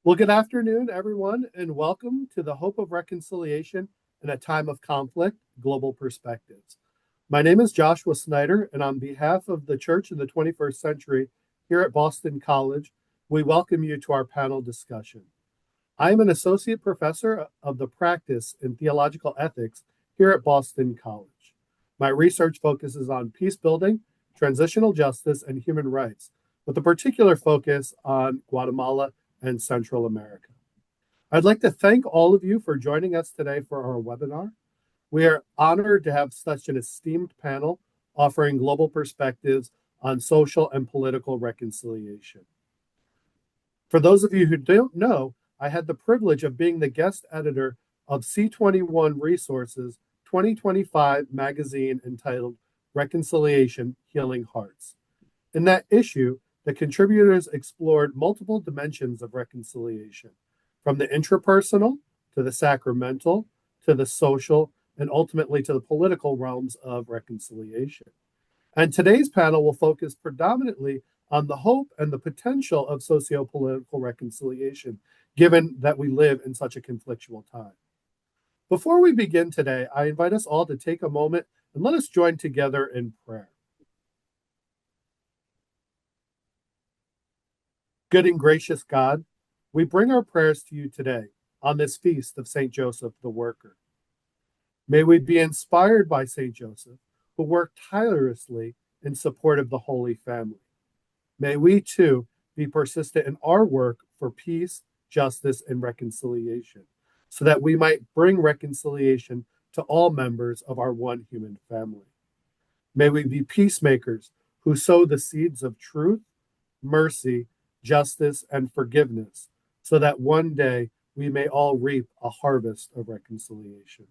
Well, good afternoon, everyone, and welcome to the Hope of Reconciliation in a Time of Conflict, Global Perspectives. My name is Joshua Snyder, and on behalf of the Church in the 21st Century here at Boston College, we welcome you to our panel discussion. I am an associate professor of the practice in Theological Ethics here at Boston College. My research focuses on peace building, transitional justice, and human rights, with a particular focus on Guatemala and Central America. I'd like to thank all of you for joining us today for our webinar. We are honored to have such an esteemed panel offering global perspectives on social and political reconciliation. For those of you who don't know, I had the privilege of being the guest editor of C21 Resources 2025 magazine entitled Reconciliation, Healing Hearts. In that issue, the contributors explored multiple dimensions of reconciliation, from the intrapersonal to the sacramental to the social and ultimately to the political realms of reconciliation. And today's panel will focus predominantly on the hope and the potential of socio-political reconciliation, given that we live in such a conflictual time. Before we begin today, I invite us all to take a moment and let us join together in prayer. Good and gracious God, we bring our prayers to you today on this feast of St. Joseph the Worker. May we be inspired by St. Joseph, who worked tirelessly in support of the Holy Family. May we too be persistent in our work for peace, justice, and reconciliation, so that we might bring reconciliation to all members of our one human family. May we be peacemakers who sow the seeds of truth, mercy, justice, and forgiveness, so that one day we may all reap a harvest of reconciliation.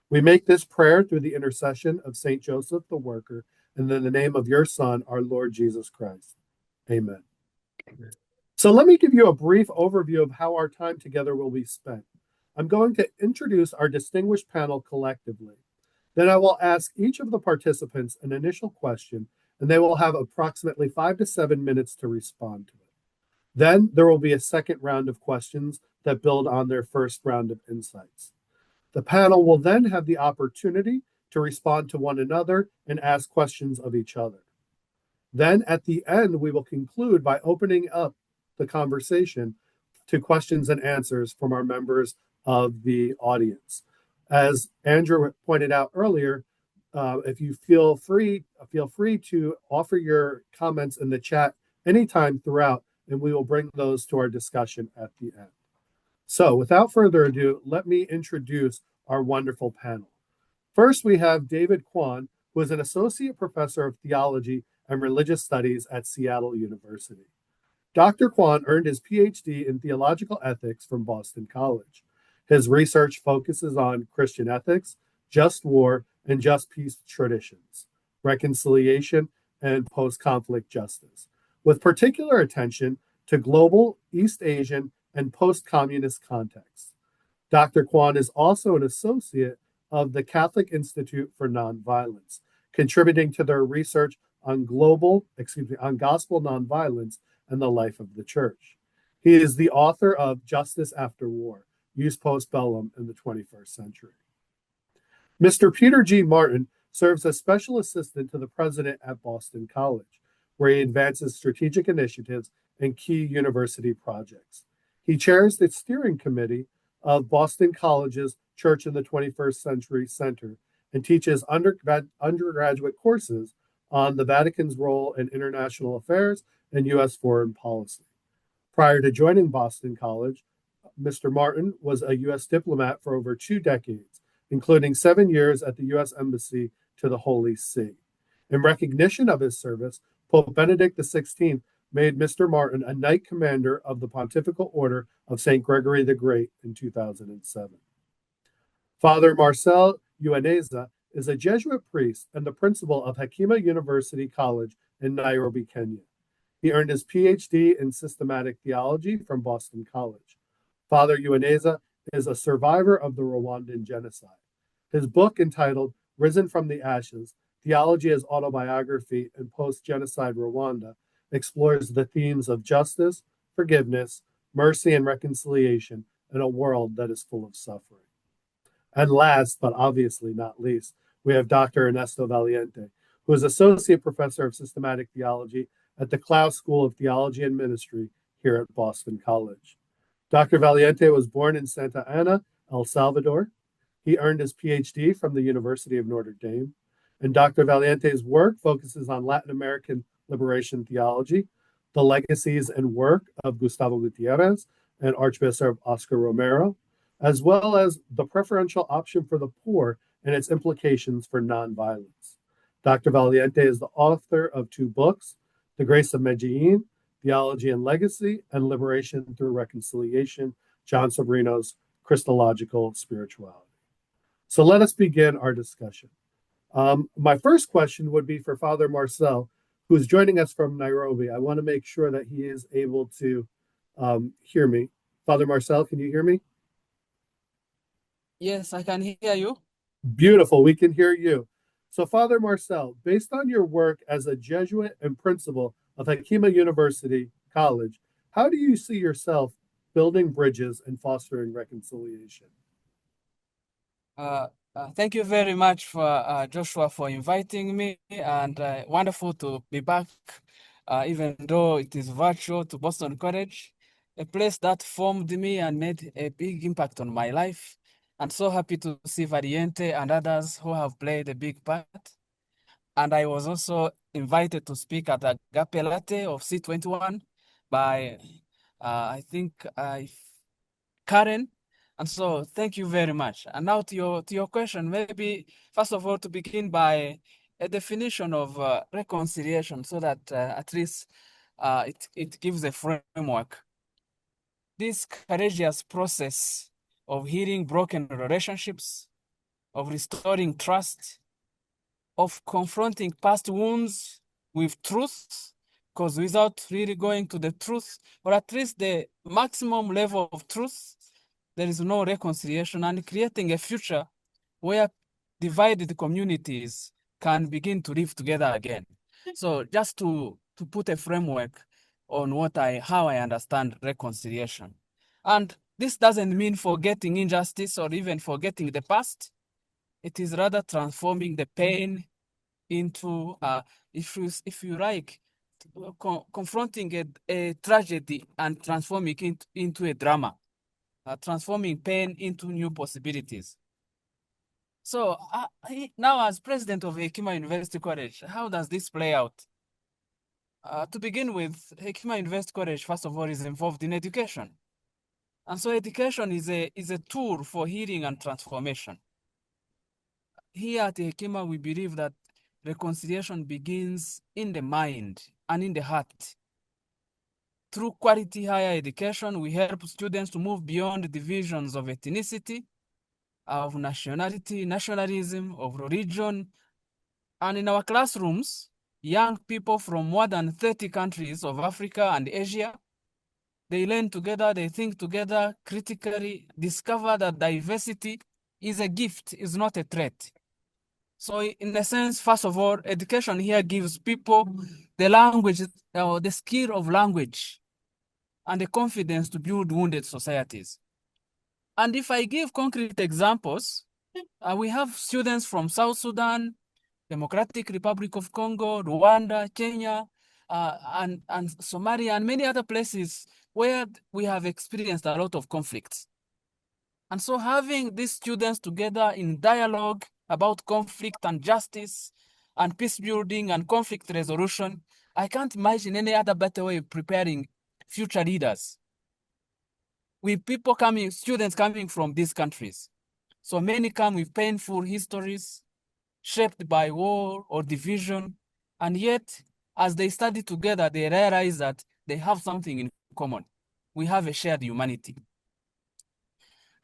We make this prayer through the intercession of St. Joseph the Worker, and in the name of your Son, our Lord Jesus Christ. Amen. So let me give you a brief overview of how our time together will be spent. I'm going to introduce our distinguished panel collectively. Then I will ask each of the participants an initial question, and they will have approximately 5 to 7 minutes to respond to it. Then there will be a second round of questions that build on their first round of insights. The panel will then have the opportunity to respond to one another and ask questions of each other. Then at the end, we will conclude by opening up the conversation to questions and answers from our members of the audience. As Andrew pointed out earlier, if you feel free to offer your comments in the chat anytime throughout, and we will bring those to our discussion at the end. So without further ado, let me introduce our wonderful panel. First, we have David Kwon, who is an associate professor of theology and religious studies at Seattle University. Dr. Kwon earned his PhD in theological ethics from Boston College. His research focuses on Christian ethics, just war, and just peace traditions, reconciliation, and post-conflict justice, with particular attention to global, East Asian, and post-communist contexts. Dr. Kwon is also an associate of the Catholic Institute for Nonviolence, contributing to their research on gospel nonviolence and the life of the church. He is the author of Justice After War, Jus Post Bellum in the 21st Century. Mr. Peter G. Martin serves as special assistant to the president at Boston College, where he advances strategic initiatives and key university projects. He chairs the steering committee of Boston College's Church in the 21st Century Center and teaches undergraduate courses on the Vatican's role in international affairs and U.S. foreign policy. Prior to joining Boston College, Mr. Martin was a U.S. diplomat for over 2 decades, including 7 years at the U.S. Embassy to the Holy See. In recognition of his service, Pope Benedict XVI made Mr. Martin a Knight Commander of the Pontifical Order of St. Gregory the Great in 2007. Father Marcel Uwineza is a Jesuit priest and the principal of Hekima University College in Nairobi, Kenya. He earned his PhD in Systematic Theology from Boston College. Father Uwineza is a survivor of the Rwandan genocide. His book, entitled Risen from the Ashes, Theology as Autobiography in Post-Genocide Rwanda, explores the themes of justice, forgiveness, mercy, and reconciliation in a world that is full of suffering. And last, but obviously not least, we have Dr. Ernesto Valiente, who is Associate Professor of Systematic Theology at the Clough School of Theology and Ministry here at Boston College. Dr. Valiente was born in Santa Ana, El Salvador. He earned his PhD from the University of Notre Dame. And Dr. Valiente's work focuses on Latin American liberation theology, the legacies and work of Gustavo Gutierrez and Archbishop Oscar Romero, as well as the preferential option for the poor and its implications for nonviolence. Dr. Valiente is the author of 2 books, The Grace of Medellin, Theology and Legacy, and Liberation Through Reconciliation, John Sobrino's Christological Spirituality. So let us begin our discussion. My first question would be for Father Marcel, who is joining us from Nairobi. I want to make sure that he is able to hear me. Father Marcel, can you hear me? Yes, I can hear you. Beautiful, we can hear you. So Father Marcel, based on your work as a Jesuit and principal of Hekima University College, how do you see yourself building bridges and fostering reconciliation? Thank you very much for Joshua for inviting me, and wonderful to be back, even though it is virtual, to Boston College, a place that formed me and made a big impact on my life. I'm so happy to see Valiente and others who have played a big part. And I was also invited to speak at the Agape Latte of C21 by, I think, Karen. And so thank you very much. And now to your question, maybe first of all to begin by a definition of reconciliation, so that at least it gives a framework. This courageous process of healing broken relationships, of restoring trust, of confronting past wounds with truth, because without really going to the truth, or at least the maximum level of truth, there is no reconciliation, and creating a future where divided communities can begin to live together again. So just to put a framework on how I understand reconciliation. And this doesn't mean forgetting injustice or even forgetting the past. It is rather transforming the pain into, if you like, confronting a tragedy and transforming it into a drama, transforming pain into new possibilities. So now, as president of Hekima University College, how does this play out? To begin with, Hekima University College, first of all, is involved in education. And so education is a tool for healing and transformation. Here at Hekima, we believe that reconciliation begins in the mind and in the heart. Through quality higher education, we help students to move beyond divisions of ethnicity, of nationality, nationalism, of religion. And in our classrooms, young people from more than 30 countries of Africa and Asia, they learn together, they think together critically, discover that diversity is a gift, is not a threat. So in a sense, first of all, education here gives people the language, or the skill of language, and the confidence to build wounded societies. And if I give concrete examples, we have students from South Sudan, Democratic Republic of Congo, Rwanda, Kenya, and Somalia, and many other places where we have experienced a lot of conflicts. And so having these students together in dialogue about conflict and justice and peace building and conflict resolution, I can't imagine any other better way of preparing future leaders. With people students coming from these countries. So many come with painful histories shaped by war or division. And yet, as they study together, they realize that they have something in common. We have a shared humanity.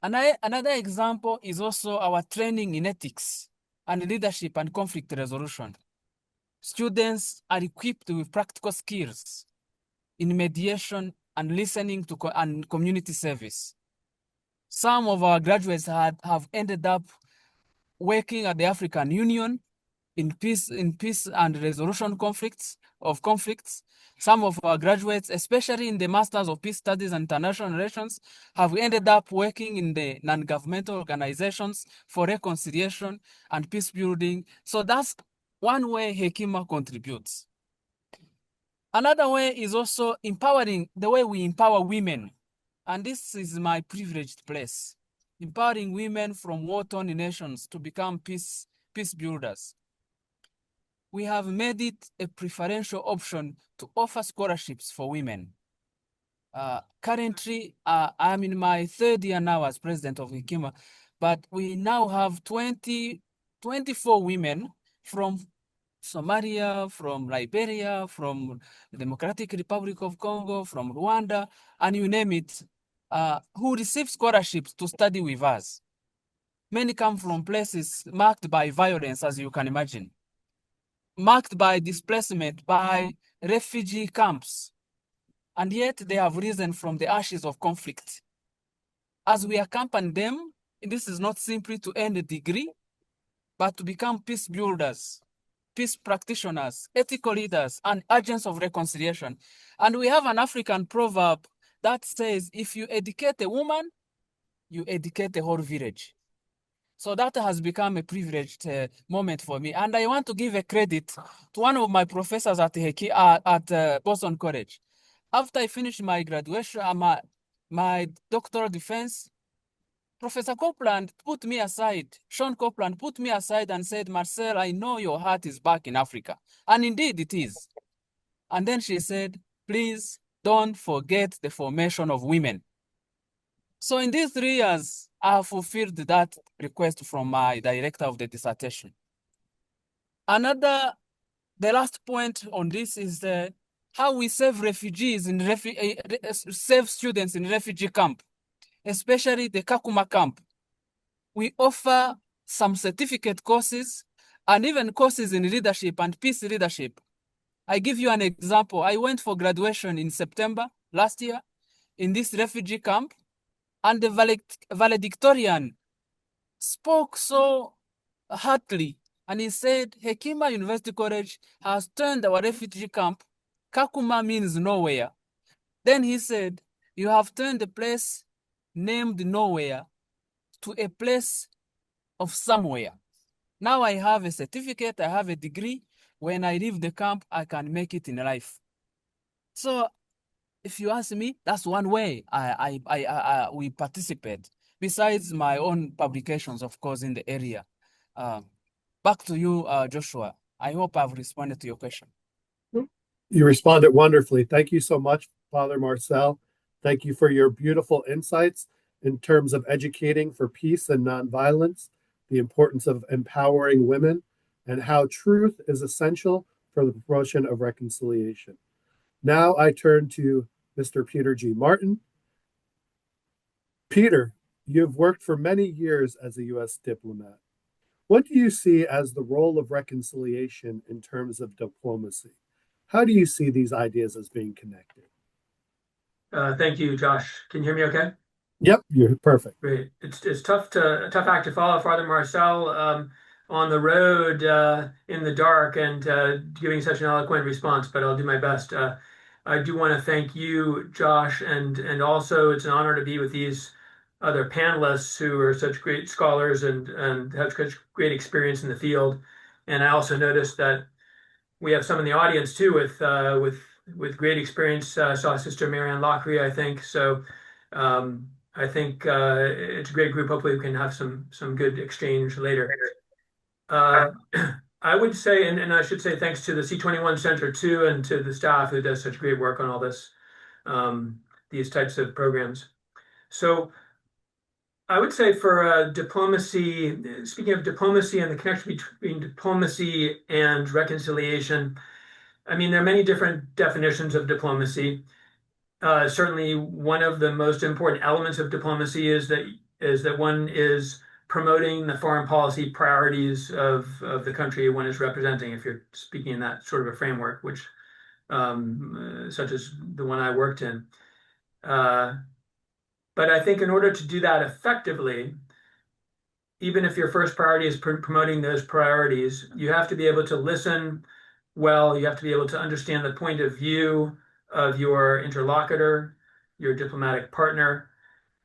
Another example is also our training in ethics and leadership and conflict resolution. Students are equipped with practical skills in mediation and listening to and community service. Some of our graduates have ended up working at the African Union in peace and resolution of conflicts. Some of our graduates, especially in the Masters of Peace Studies and International Relations, have ended up working in the non-governmental organizations for reconciliation and peace building. So that's one way Hekima contributes. Another way is also empowering, the way we empower women. And this is my privileged place, empowering women from war-torn nations to become peace builders. We have made it a preferential option to offer scholarships for women. Currently, I'm in my third year now as president of Hekima, but we now have 24 women from Somalia, from Liberia, from the Democratic Republic of Congo, from Rwanda, and you name it, who receive scholarships to study with us. Many come from places marked by violence, as you can imagine, marked by displacement, by refugee camps, and yet they have risen from the ashes of conflict. As we accompany them, this is not simply to earn a degree, but to become peace builders, peace practitioners, ethical leaders, and agents of reconciliation. And we have an African proverb that says, if you educate a woman, you educate the whole village. So that has become a privileged moment for me. And I want to give a credit to one of my professors at Boston College. After I finished my graduation, my doctoral defense, Professor Copeland put me aside, Sean Copeland put me aside and said, Marcel, I know your heart is back in Africa. And indeed it is. And then she said, please don't forget the formation of women. So in these 3 years, I have fulfilled that request from my director of the dissertation. The last point on this is how we save refugees in save students in refugee camp, especially the Kakuma camp. We offer some certificate courses and even courses in leadership and peace leadership. I give you an example. I went for graduation in September last year in this refugee camp, and the valedictorian spoke so heartily, and he said, Hekima University College has turned our refugee camp, Kakuma means nowhere. Then he said, you have turned a place named nowhere to a place of somewhere. Now I have a certificate, I have a degree. When I leave the camp, I can make it in life. So if you ask me, that's one way we participate, besides my own publications, of course, in the area. Back to you, Joshua. I hope I've responded to your question. You responded wonderfully. Thank you so much, Father Marcel. Thank you for your beautiful insights in terms of educating for peace and nonviolence, the importance of empowering women, and how truth is essential for the promotion of reconciliation. Now I turn to Mr. Peter G. Martin. Peter, you've worked for many years as a U.S. diplomat. What do you see as the role of reconciliation in terms of diplomacy? How do you see these ideas as being connected? Thank you, Josh. Can you hear me okay? Yep, you're perfect. Great. It's tough act to follow Father Marcel on the road in the dark and giving such an eloquent response, but I'll do my best. I do want to thank you, Josh, and also it's an honor to be with these other panelists who are such great scholars and have such great experience in the field. And I also noticed that we have some in the audience too with great experience. Saw Sister Marianne Lockery, I think. So I think it's a great group. Hopefully we can have some good exchange later. I would say, and I should say thanks to the C21 Center too, and to the staff who does such great work on all this, these types of programs. So I would say for diplomacy, speaking of diplomacy and the connection between diplomacy and reconciliation, I mean, there are many different definitions of diplomacy. Certainly, one of the most important elements of diplomacy is that one is promoting the foreign policy priorities of the country one is representing, if you're speaking in that sort of a framework, which such as the one I worked in. But I think in order to do that effectively, even if your first priority is promoting those priorities, you have to be able to listen well. You have to be able to understand the point of view of your interlocutor, your diplomatic partner.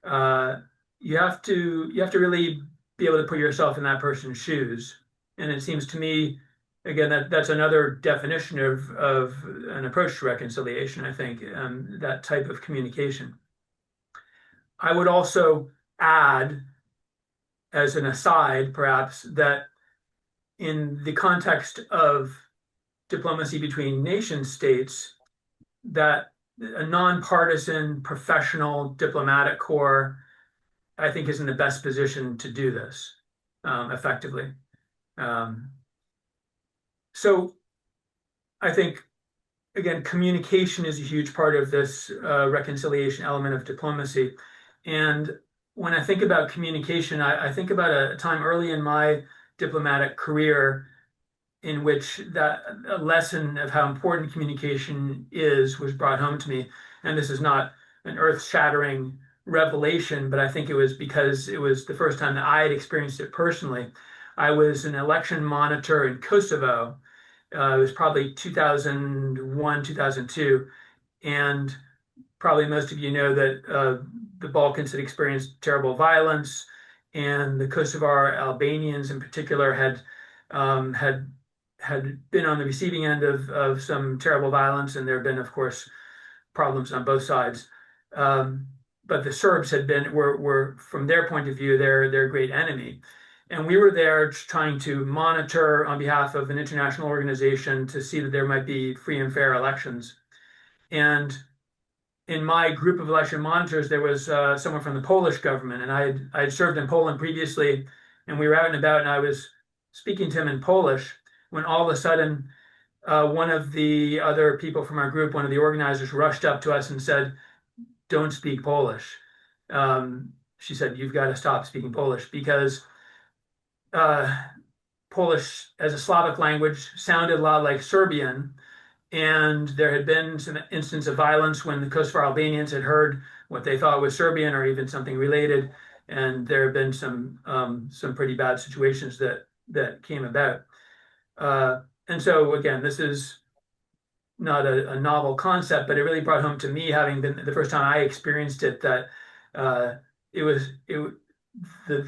You have to really be able to put yourself in that person's shoes. And it seems to me, again, that's another definition of an approach to reconciliation, I think, that type of communication. I would also add, as an aside, perhaps, that in the context of diplomacy between nation states, that a nonpartisan professional diplomatic corps, I think, is in the best position to do this effectively. So I think, again, communication is a huge part of this reconciliation element of diplomacy. And when I think about communication, I think about a time early in my diplomatic career in which that a lesson of how important communication is was brought home to me. And this is not an earth-shattering revelation, but I think it was because it was the first time that I had experienced it personally. I was an election monitor in Kosovo. It was probably 2001, 2002. And probably most of you know that the Balkans had experienced terrible violence, and the Kosovar Albanians in particular had been on the receiving end of some terrible violence, and there have been, of course, problems on both sides. But the Serbs were from their point of view, their great enemy. And we were there trying to monitor on behalf of an international organization to see that there might be free and fair elections. And in my group of election monitors, there was someone from the Polish government, and I had served in Poland previously, and we were out and about, and I was speaking to him in Polish when all of a sudden one of the other people from our group, one of the organizers, rushed up to us and said, "Don't speak Polish." She said, "You've got to stop speaking Polish," because Polish as a Slavic language sounded a lot like Serbian. And there had been some instance of violence when the Kosovar Albanians had heard what they thought was Serbian or even something related. And there have been some pretty bad situations that came about. And so, again, this is not a novel concept, but it really brought home to me, having been the first time I experienced it, that the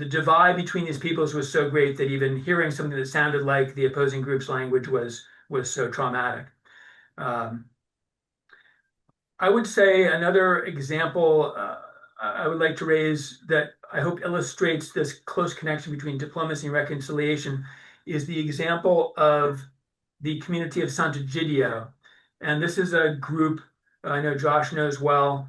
divide between these peoples was so great that even hearing something that sounded like the opposing group's language was so traumatic. I would say another example I would like to raise that I hope illustrates this close connection between diplomacy and reconciliation is the example of the community of Sant'Egidio. And this is a group I know Josh knows well.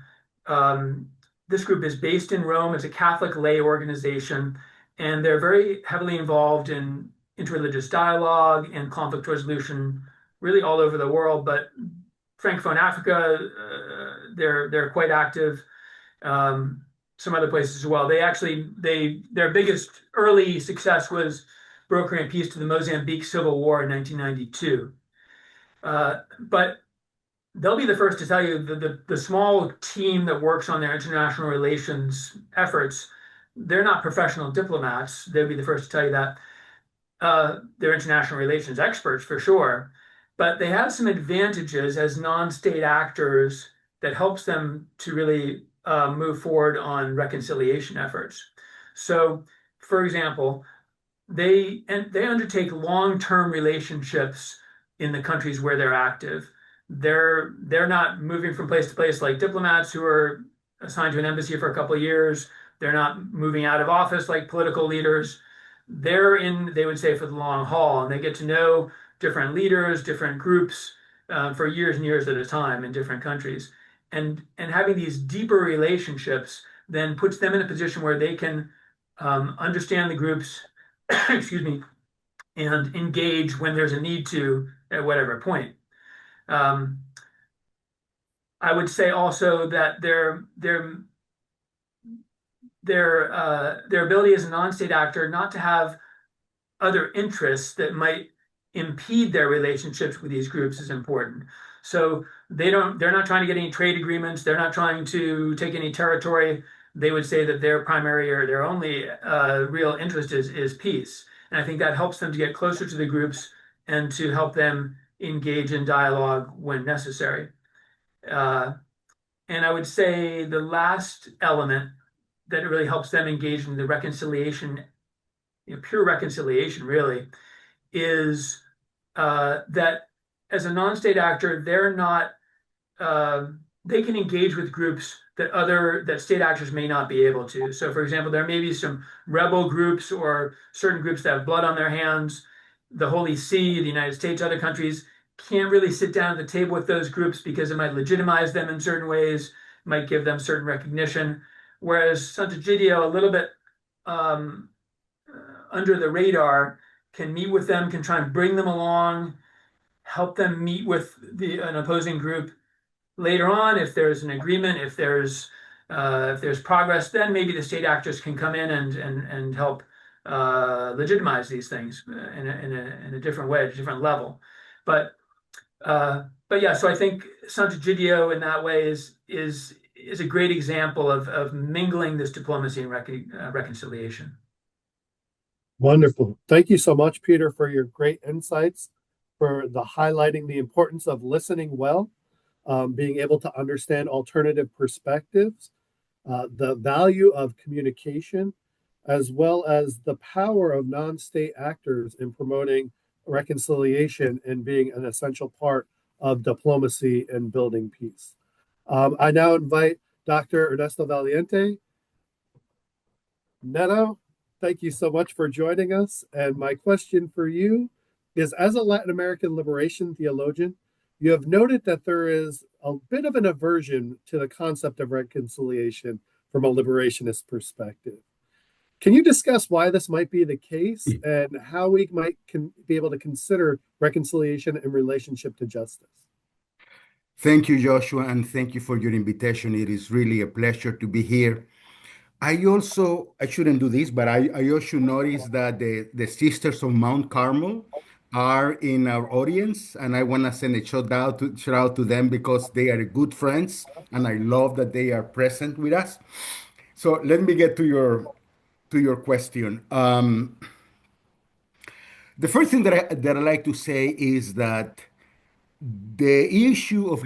This group is based in Rome. It's a Catholic lay organization, and they're very heavily involved in interreligious dialogue and conflict resolution really all over the world, but Francophone Africa, they're quite active. Some other places as well. Their biggest early success was brokering peace to the Mozambique Civil War in 1992. But they'll be the first to tell you the small team that works on their international relations efforts, they're not professional diplomats. They'll be the first to tell you that. They're international relations experts for sure, but they have some advantages as non-state actors that helps them to really move forward on reconciliation efforts. So, for example, they undertake long-term relationships in the countries where they're active. They're not moving from place to place like diplomats who are assigned to an embassy for a couple of years. They're not moving out of office like political leaders. They're in, they would say, for the long haul, and they get to know different leaders, different groups for years and years at a time in different countries. And having these deeper relationships then puts them in a position where they can understand the groups, excuse me, and engage when there's a need to at whatever point. I would say also that their ability as a non-state actor not to have other interests that might impede their relationships with these groups is important. So they're not trying to get any trade agreements. They're not trying to take any territory. they would say that their primary or their only real interest is peace. And I think that helps them to get closer to the groups and to help them engage in dialogue when necessary. And I would say the last element that really helps them engage in the reconciliation, pure reconciliation, really, is that as a non-state actor, they're not they can engage with groups that state actors may not be able to. So, for example, there may be some rebel groups or certain groups that have blood on their hands. The Holy See, the United States, other countries can't really sit down at the table with those groups because it might legitimize them in certain ways, might give them certain recognition. Whereas Sant'Egidio, a little bit under the radar, can meet with them, can try and bring them along, help them meet with an opposing group. Later on, if there's an agreement, if there's progress, then maybe the state actors can come in and help legitimize these things in a different way, at a different level. But yeah, so I think Sant'Egidio in that way is a great example of mingling this diplomacy and reconciliation. Wonderful. Thank you so much, Peter, for your great insights, for the highlighting the importance of listening well, being able to understand alternative perspectives, the value of communication, as well as the power of non-state actors in promoting reconciliation and being an essential part of diplomacy and building peace. I now invite Dr. Ernesto Valiente. Neto, thank you so much for joining us. And my question for you is, as a Latin American liberation theologian, you have noted that there is a bit of an aversion to the concept of reconciliation from a liberationist perspective. Can you discuss why this might be the case and how we might be able to consider reconciliation in relationship to justice? Thank you, Joshua, and thank you for your invitation. It is really a pleasure to be here. I shouldn't do this, but I also noticed that the Sisters of Mount Carmel are in our audience, and I want to send a shout out to them because they are good friends, and I love that they are present with us. So let me get to your question. The first thing that I like to say is that the issue of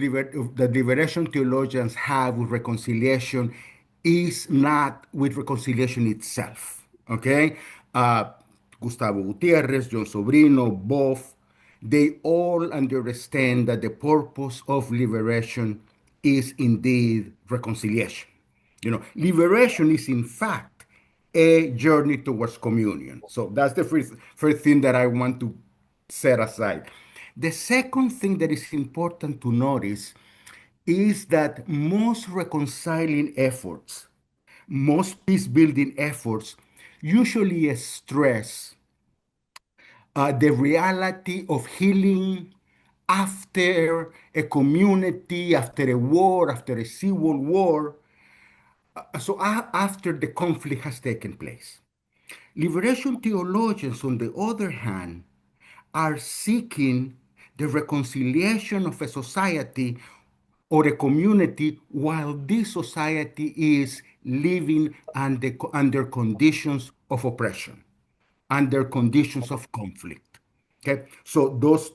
that liberation theologians have with reconciliation is not with reconciliation itself. Okay? Gustavo Gutierrez, John Sobrino, both, they all understand that the purpose of liberation is indeed reconciliation. Liberation is in fact a journey towards communion. So that's the first thing that I want to set aside. The second thing that is important to notice is that most reconciling efforts, most peace-building efforts, usually stress the reality of healing after a community, after a war, after a civil war, after the conflict has taken place. Liberation theologians, on the other hand, are seeking the reconciliation of a society or a community while this society is living under conditions of oppression, under conditions of conflict. Okay, so those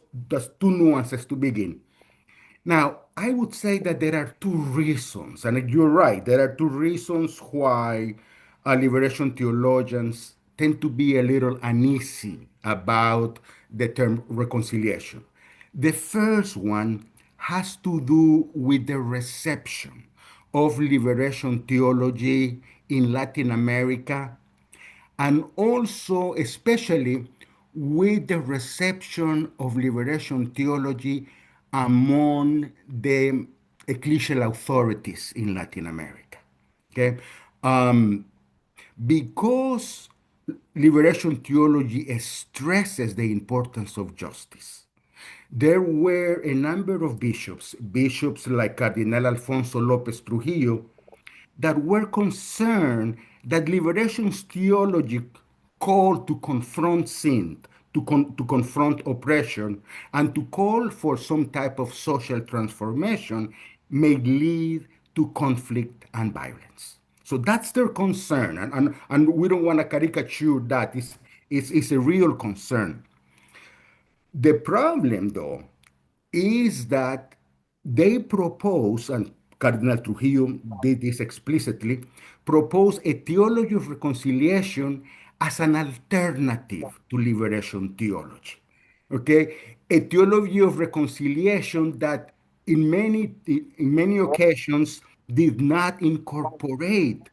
two nuances to begin. Now, I would say that there are two reasons, and you're right, there are two reasons why liberation theologians tend to be a little uneasy about the term reconciliation. The first one has to do with the reception of liberation theology in Latin America, and also especially with the reception of liberation theology among the ecclesial authorities in Latin America. Okay, because liberation theology stresses the importance of justice. There were a number of bishops like Cardinal Alfonso López Trujillo, that were concerned that liberation theology called to confront sin, to confront oppression, and to call for some type of social transformation may lead to conflict and violence. So that's their concern. And we don't want to caricature that. It's a real concern. The problem, though, is that they propose, and Cardinal Trujillo did this explicitly, propose a theology of reconciliation as an alternative to liberation theology. Okay, a theology of reconciliation that in many occasions did not incorporate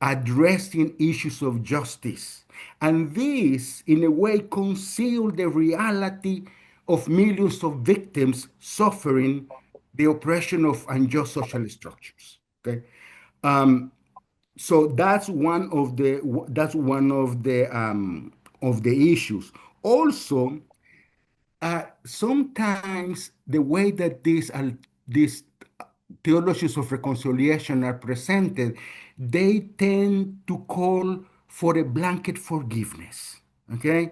addressing issues of justice. And this, in a way, concealed the reality of millions of victims suffering the oppression of unjust social structures. Okay, so that's one of the issues. Also, sometimes the way that these theologies of reconciliation are presented, they tend to call for a blanket forgiveness. Okay,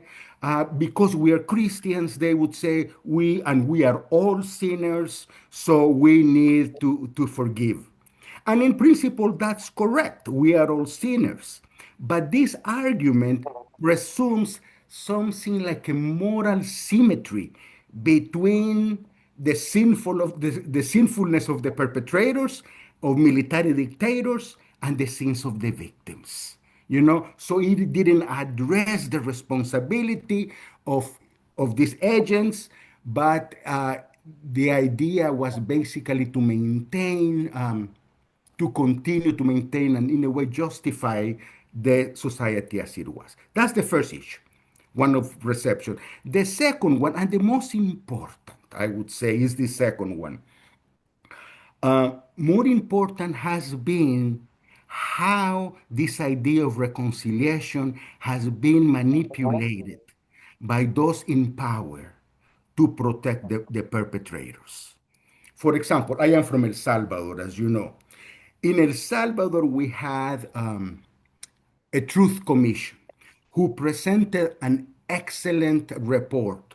because we are Christians, they would say we are all sinners, so we need to forgive. And in principle, that's correct. We are all sinners. But this argument presumes something like a moral symmetry between the sinfulness of the perpetrators, of military dictators, and the sins of the victims. So it didn't address the responsibility of these agents, but the idea was basically to continue to maintain and in a way justify the society as it was. That's the first issue, one of reception. The second one, and the most important, I would say, is the second one. More important has been how this idea of reconciliation has been manipulated by those in power to protect the perpetrators. For example, I am from El Salvador, as you know. In El Salvador, we had a truth commission who presented an excellent report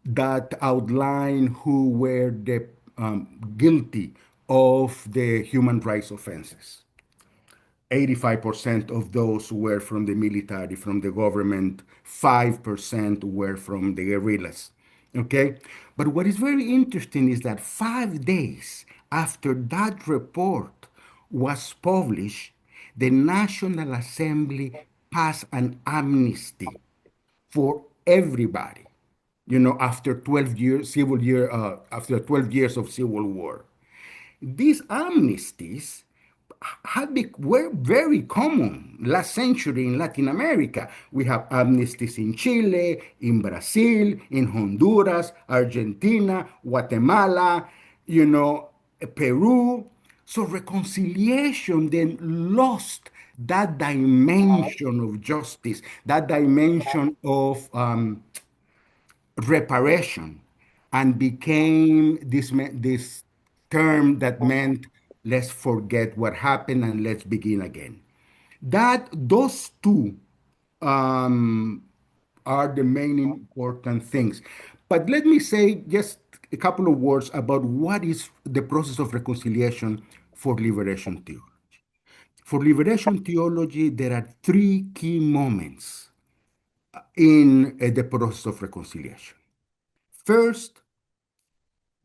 that outlined who were the guilty of the human rights offenses. 85% of those were from the military, from the government, 5% were from the guerrillas. Okay? But what is very interesting is that 5 days after that report was published, the National Assembly passed an amnesty for everybody, after 12 years, after 12 years of civil war. These amnesties were very common last century in Latin America. We have amnesties in Chile, in Brazil, in Honduras, Argentina, Guatemala, Peru. So reconciliation then lost that dimension of justice, that dimension of reparation, and became this term that meant let's forget what happened and let's begin again. Those two um, are the main important things. But let me say just a couple of words about what is the process of reconciliation for liberation theology. For liberation theology, there are three key moments in the process of reconciliation. First,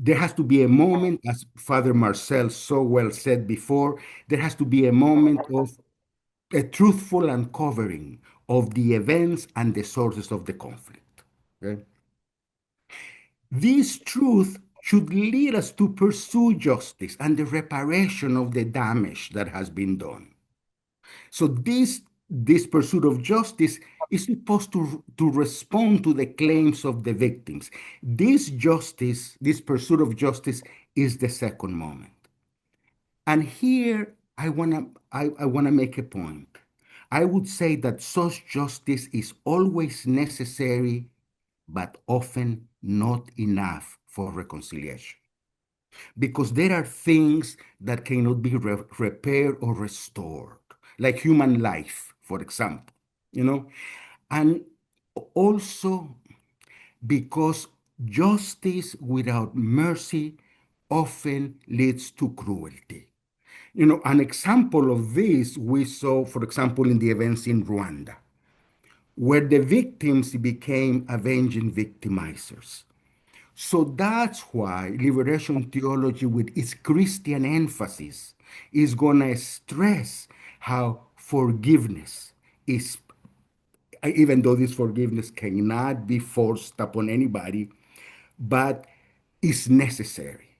there has to be a moment, as Father Marcel so well said before, there has to be a moment of a truthful uncovering of the events and the sources of the conflict. Okay? This truth should lead us to pursue justice and the reparation of the damage that has been done. So this pursuit of justice is supposed to respond to the claims of the victims. This pursuit of justice is the second moment. And here I wanna make a point. I would say that such justice is always necessary, but often not enough for reconciliation. Because there are things that cannot be repaired or restored, like human life, for example, and also because justice without mercy often leads to cruelty. An example of this we saw, for example, in the events in Rwanda, where the victims became avenging victimizers. So that's why liberation theology, with its Christian emphasis, is going to stress how forgiveness is, even though this forgiveness cannot be forced upon anybody, but is necessary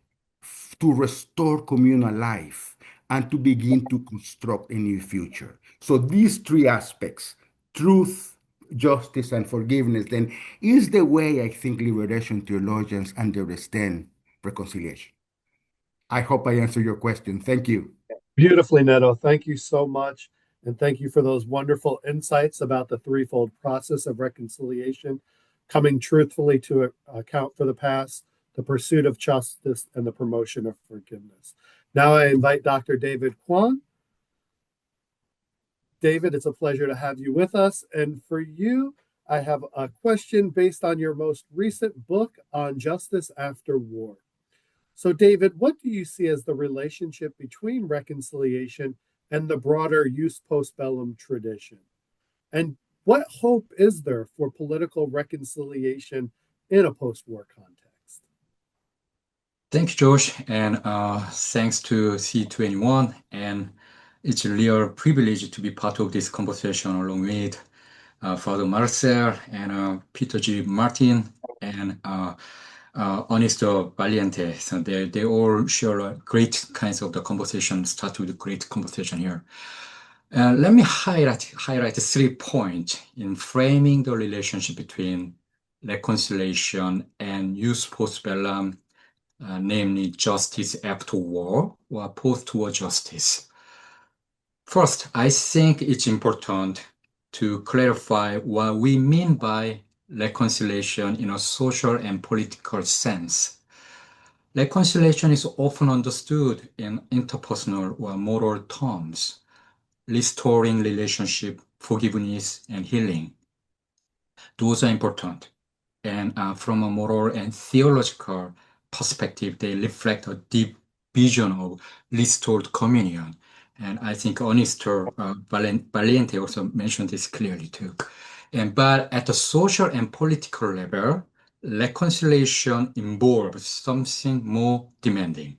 to restore communal life and to begin to construct a new future. So these three aspects, truth, justice, and forgiveness, then is the way I think liberation theologians understand reconciliation. I hope I answered your question. Thank you. Beautifully, Neto. Thank you so much. And thank you for those wonderful insights about the threefold process of reconciliation, coming truthfully to account for the past, the pursuit of justice, and the promotion of forgiveness. Now I invite Dr. David Kwon. David, it's a pleasure to have you with us. And for you, I have a question based on your most recent book on justice after war. So, David, what do you see as the relationship between reconciliation and the broader Jus Post Bellum tradition? And what hope is there for political reconciliation in a post-war context? Thanks, Josh, and thanks to C21. And it's a real privilege to be part of this conversation along with Father Marcel and Peter G. Martin and Ernesto Valiente. So they all share great kinds of the conversation, start with a great conversation here. Let me highlight 3 points in framing the relationship between reconciliation and Jus Post Bellum, namely justice after war or post-war justice. First, I think it's important to clarify what we mean by reconciliation in a social and political sense. Reconciliation is often understood in interpersonal or moral terms, restoring relationship, forgiveness, and healing. Those are important. And from a moral and theological perspective, they reflect a deep vision of restored communion. And I think Ernesto Valiente also mentioned this clearly too. But at the social and political level, reconciliation involves something more demanding.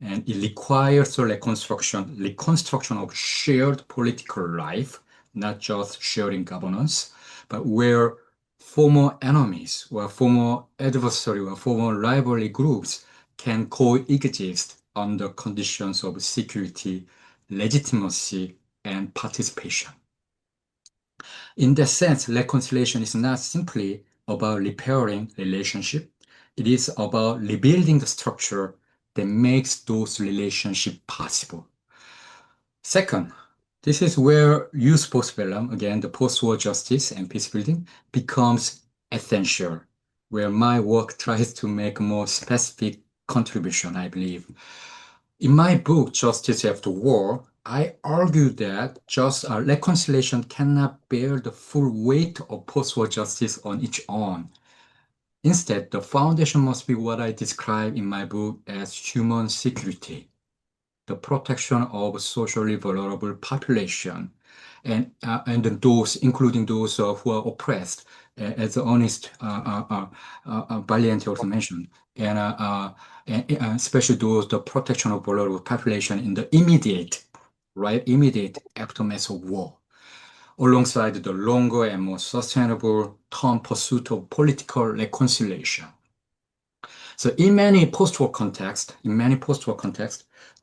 And it requires a reconstruction of shared political life, not just sharing governance, but where former enemies or former adversary or former rivalry groups can coexist under conditions of security, legitimacy, and participation. In that sense, reconciliation is not simply about repairing relationship. It is about rebuilding the structure that makes those relationships possible. Second, this is where Jus Post Bellum, again, the post-war justice and peace building, becomes essential, where my work tries to make a more specific contribution, I believe. In my book, Justice After War, I argue that reconciliation cannot bear the full weight of post-war justice on its own. Instead, the foundation must be what I describe in my book as human security, the protection of socially vulnerable population, and those, including those who are oppressed, as Ernest Valiente also mentioned, and especially the protection of vulnerable population in the immediate aftermath of war, alongside the longer and more sustainable term pursuit of political reconciliation. So in many post-war contexts,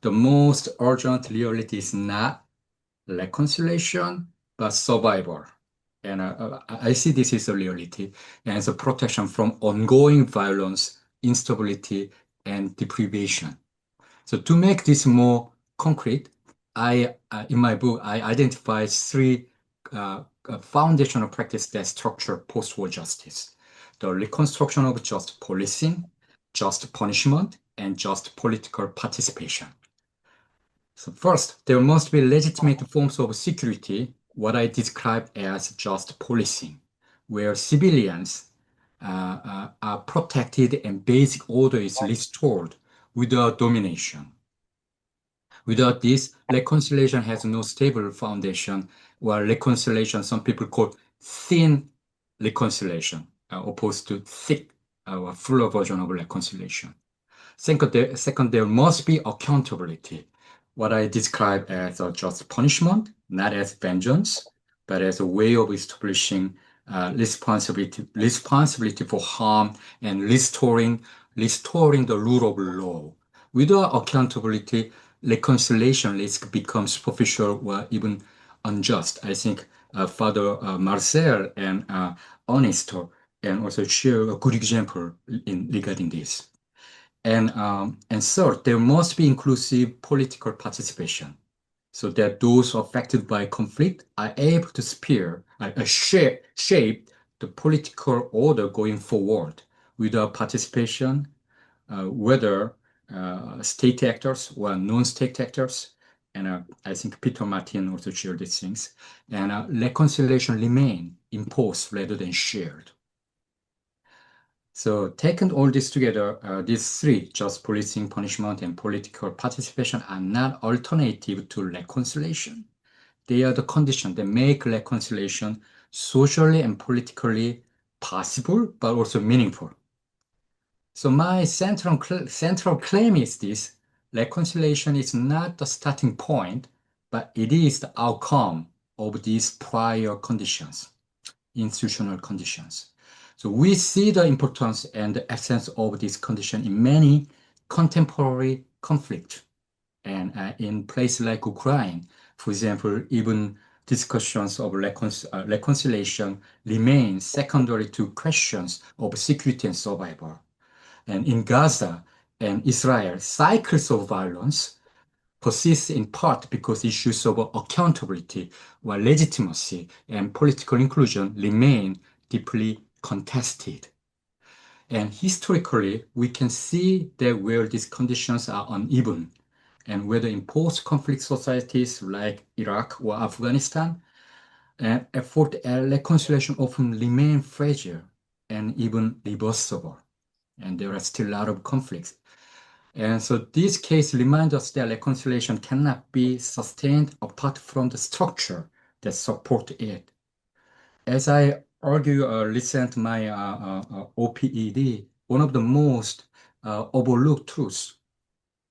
the most urgent reality is not reconciliation, but survival. And I see this as a reality, and it's a protection from ongoing violence, instability, and deprivation. So to make this more concrete, in my book, I identify 3 foundational practices that structure post-war justice: the reconstruction of just policing, just punishment, and just political participation. So first, there must be legitimate forms of security, what I describe as just policing, where civilians are protected and basic order is restored without domination. Without this, reconciliation has no stable foundation, while reconciliation, some people call thin reconciliation, opposed to thick or fuller version of reconciliation. Second, there must be accountability, what I describe as a just punishment, not as vengeance, but as a way of establishing responsibility for harm and restoring the rule of law. Without accountability, reconciliation risk becomes superficial or even unjust. I think Father Marcel and Ernesto and also share a good example regarding this. And third, there must be inclusive political participation so that those affected by conflict are able to shape the political order going forward. Without participation, whether state actors or non-state actors, and I think Peter Martin also shared these things, and reconciliation remain imposed rather than shared. So taking all this together, these three, just policing, punishment, and political participation, are not alternative to reconciliation. They are the condition that make reconciliation socially and politically possible, but also meaningful. So my central claim is this: reconciliation is not the starting point, but it is the outcome of these prior conditions, institutional conditions. So we see the importance and the essence of this condition in many contemporary conflicts. And in places like Ukraine, for example, even discussions of reconciliation remain secondary to questions of security and survival. And in Gaza and Israel, cycles of violence persist in part because issues of accountability or legitimacy and political inclusion remain deeply contested. And historically, we can see that where these conditions are uneven, and whether in post-conflict societies like Iraq or Afghanistan, effort at reconciliation often remain fragile and even reversible. And there are still a lot of conflicts. And so this case reminds us that reconciliation cannot be sustained apart from the structure that support it. As I argue recent my OPED, one of the most overlooked truths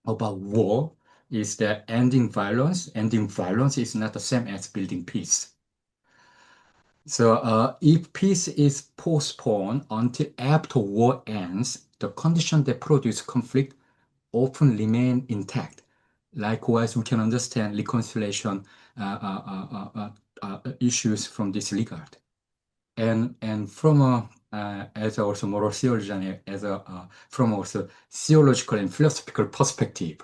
about war is that ending violence is not the same as building peace. So if peace is postponed until after war ends, the conditions that produce conflict often remain intact. Likewise, we can understand reconciliation issues from this regard. And from as also moral theologian, from also theological and philosophical perspective,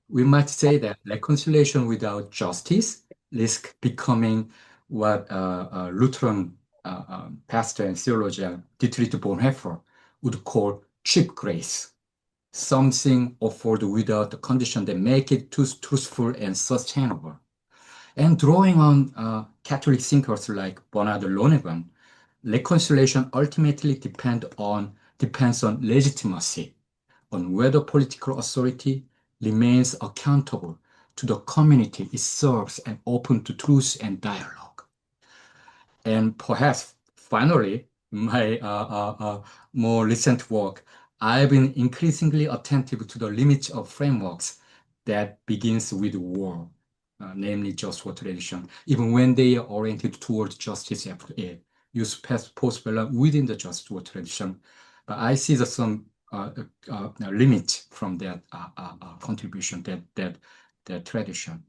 we might say that reconciliation without justice risks becoming what Lutheran pastor and theologian Dietrich Bonhoeffer would call cheap grace, something offered without the condition that make it truthful and sustainable. And drawing on Catholic thinkers like Bernard Lonergan, reconciliation ultimately depends on legitimacy, on whether political authority remains accountable to the community it serves and open to truth and dialogue. And perhaps finally, my more recent work, I've been increasingly attentive to the limits of frameworks that begins with war, namely just war tradition, even when they are oriented towards justice after it. Use post-bellum within the just war tradition, but I see some limit from that contribution, that tradition.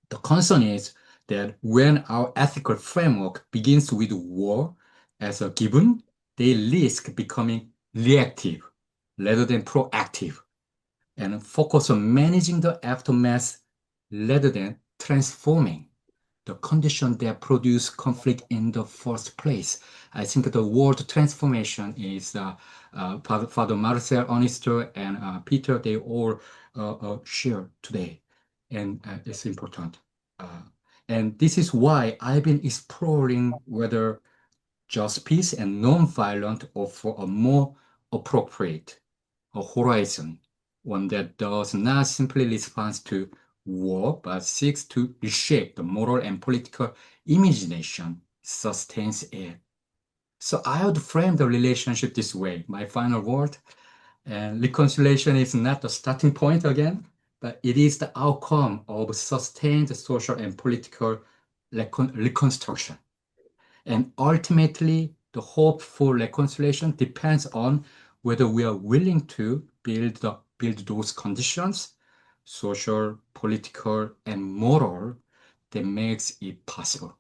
The concern is that when our ethical framework begins with war as a given, they risk becoming reactive rather than proactive, and focus on managing the aftermath rather than transforming the condition that produce conflict in the first place. I think the word transformation is Father Marcel, Ernesto, and Peter, they all share today, and it's important. And this is why I've been exploring whether just peace and non-violent offer a more appropriate horizon, one that does not simply respond to war, but seeks to reshape the moral and political imagination, sustains it. So I would frame the relationship this way. My final word, and reconciliation is not the starting point again, but it is the outcome of sustained social and political reconstruction. And ultimately, the hope for reconciliation depends on whether we are willing to build those conditions, social, political, and moral, that makes it possible.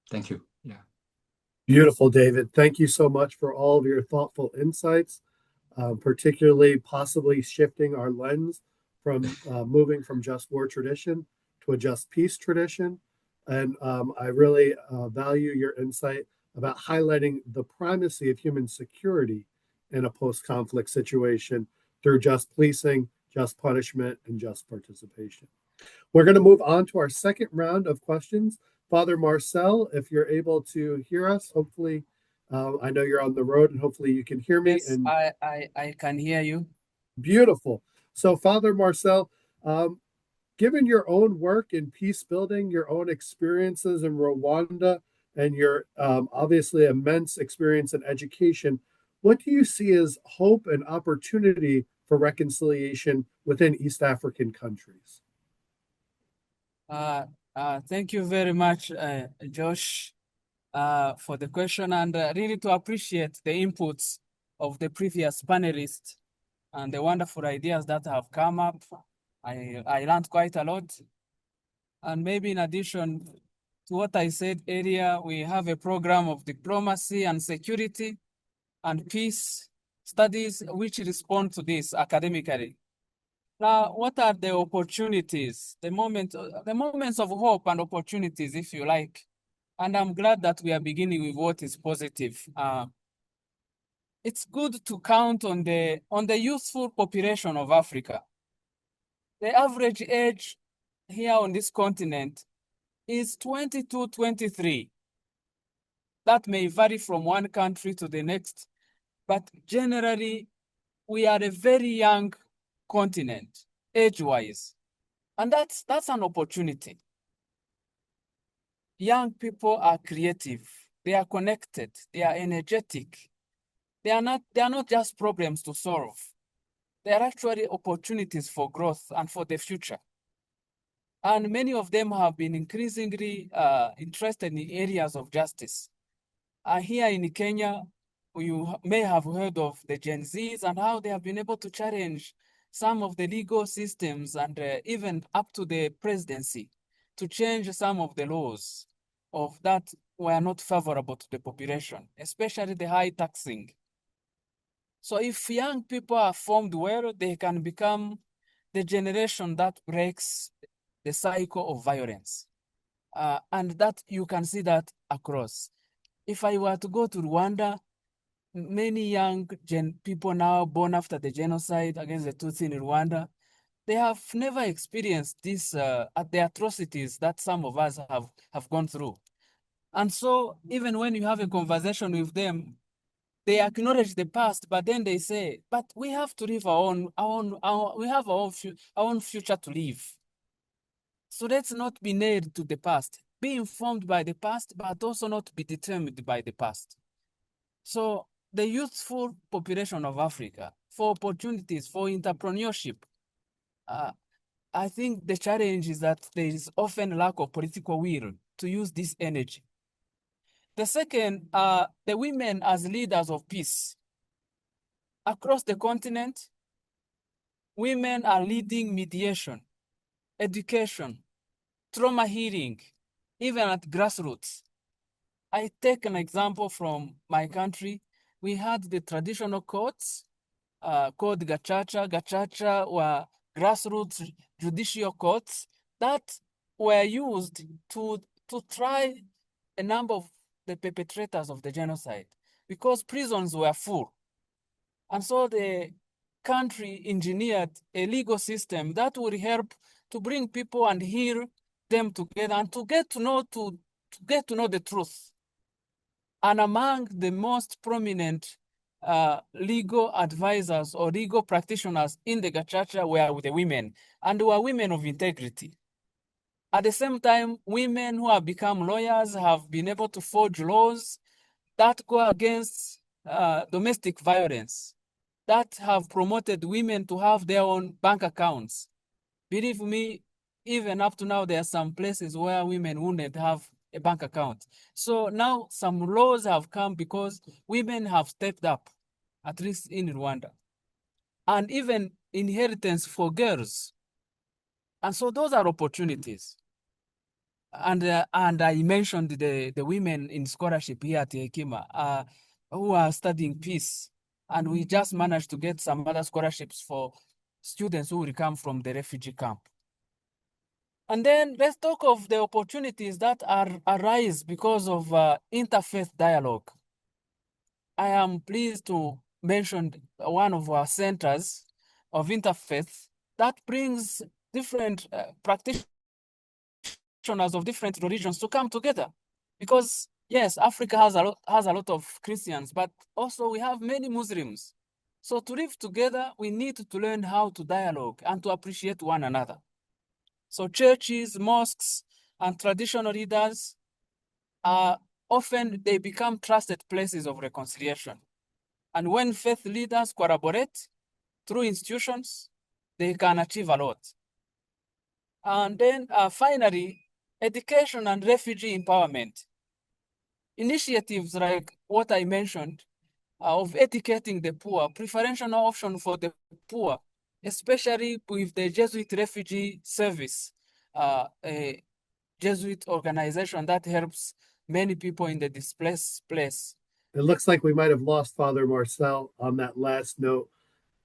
Thank you. Yeah. Beautiful, David. Thank you so much for all of your thoughtful insights, particularly possibly shifting our lens from moving from just war tradition to a just peace tradition. And I really value your insight about highlighting the primacy of human security in a post-conflict situation through just policing, just punishment, and just participation. We're going to move on to our second round of questions. Father Marcel, if you're able to hear us, hopefully, I know you're on the road and hopefully you can hear me. Yes, And I can hear you. beautiful. So, Father Marcel, given your own work in peace building, your own experiences in Rwanda, and your obviously immense experience in education, what do you see as hope and opportunity for reconciliation within East African countries? Thank you very much, Josh, for the question, and really to appreciate the inputs of the previous panelists and the wonderful ideas that have come up. I learned quite a lot. And maybe in addition to what I said earlier, we have a program of diplomacy and security and peace studies which respond to this academically. Now, what are the opportunities, the moments of hope and opportunities, if you like? And I'm glad that we are beginning with what is positive. It's good to count on the youthful population of Africa. The average age here on this continent is 22, 23. That may vary from one country to the next, but generally, we are a very young continent, age-wise. And that's an opportunity. Young people are creative, they are connected, they are energetic. They are not just problems to solve. They are actually opportunities for growth and for the future. And many of them have been increasingly interested in areas of justice. Here in Kenya, you may have heard of the Gen Zs and how they have been able to challenge some of the legal systems and even up to the presidency to change some of the laws of that were not favorable to the population, especially the high taxing. So if young people are formed well, they can become the generation that breaks the cycle of violence. And that you can see that across. If I were to go to Rwanda, many young people now born after the genocide against the Tutsi in Rwanda, they have never experienced this, the atrocities that some of us have gone through. And so even when you have a conversation with them, they acknowledge the past, but then they say, but we have to live we have our own future to live. So let's not be nailed to the past. Be informed by the past, but also not be determined by the past. So the youthful population of Africa, for opportunities, for entrepreneurship, I think the challenge is that there is often lack of political will to use this energy. The second, the women as leaders of peace. Across the continent, women are leading mediation, education, trauma healing, even at grassroots. I take an example from my country. We had the traditional courts called Gacaca. Gacaca were grassroots judicial courts that were used to try a number of the perpetrators of the genocide because prisons were full. And so the country engineered a legal system that would help to bring people and hear them together and to get to know the truth. And among the most prominent legal advisors or legal practitioners in the Gacaca were the women, and were women of integrity. At the same time, women who have become lawyers have been able to forge laws that go against domestic violence, that have promoted women to have their own bank accounts. Believe me, even up to now, there are some places where women wouldn't have a bank account. So now some laws have come because women have stepped up, at least in Rwanda. And even inheritance for girls. And so those are opportunities. And I mentioned the women in scholarship here at Hekima who are studying peace. And we just managed to get some other scholarships for students who will come from the refugee camp. And then let's talk of the opportunities that arise because of interfaith dialogue. I am pleased to mention one of our centers of interfaith that brings different practitioners of different religions to come together. Because yes, Africa has a lot of Christians, but also we have many Muslims. So to live together, we need to learn how to dialogue and to appreciate one another. So churches, mosques, and traditional leaders often they become trusted places of reconciliation. And when faith leaders collaborate through institutions, they can achieve a lot. And then finally, education and refugee empowerment. Initiatives like what I mentioned of educating the poor, preferential option for the poor, especially with the Jesuit Refugee Service, a Jesuit organization that helps many people in the displaced place. It looks like we might have lost Father Marcel on that last note,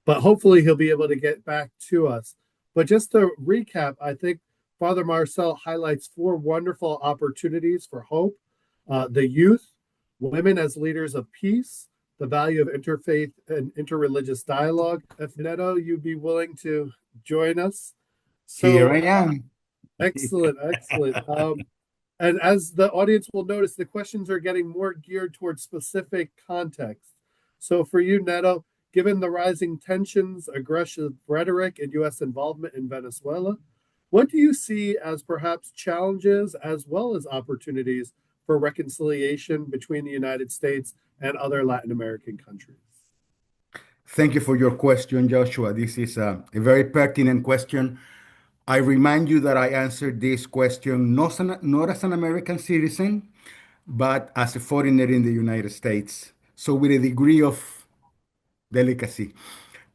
but hopefully he'll be able to get back to us. But just to recap, I think Father Marcel highlights four wonderful opportunities for hope: the youth, women as leaders of peace, the value of interfaith and interreligious dialogue. If Neto, you'd be willing to join us. So, Here I am. Excellent, excellent. And as the audience will notice, the questions are getting more geared towards specific context. So for you, Neto, given the rising tensions, aggressive rhetoric, and U.S. involvement in Venezuela, what do you see as perhaps challenges as well as opportunities for reconciliation between the United States and other Latin American countries? Thank you for your question, Joshua. This is a very pertinent question. I remind you that I answered this question not as an American citizen, but as a foreigner in the United States. So with a degree of delicacy.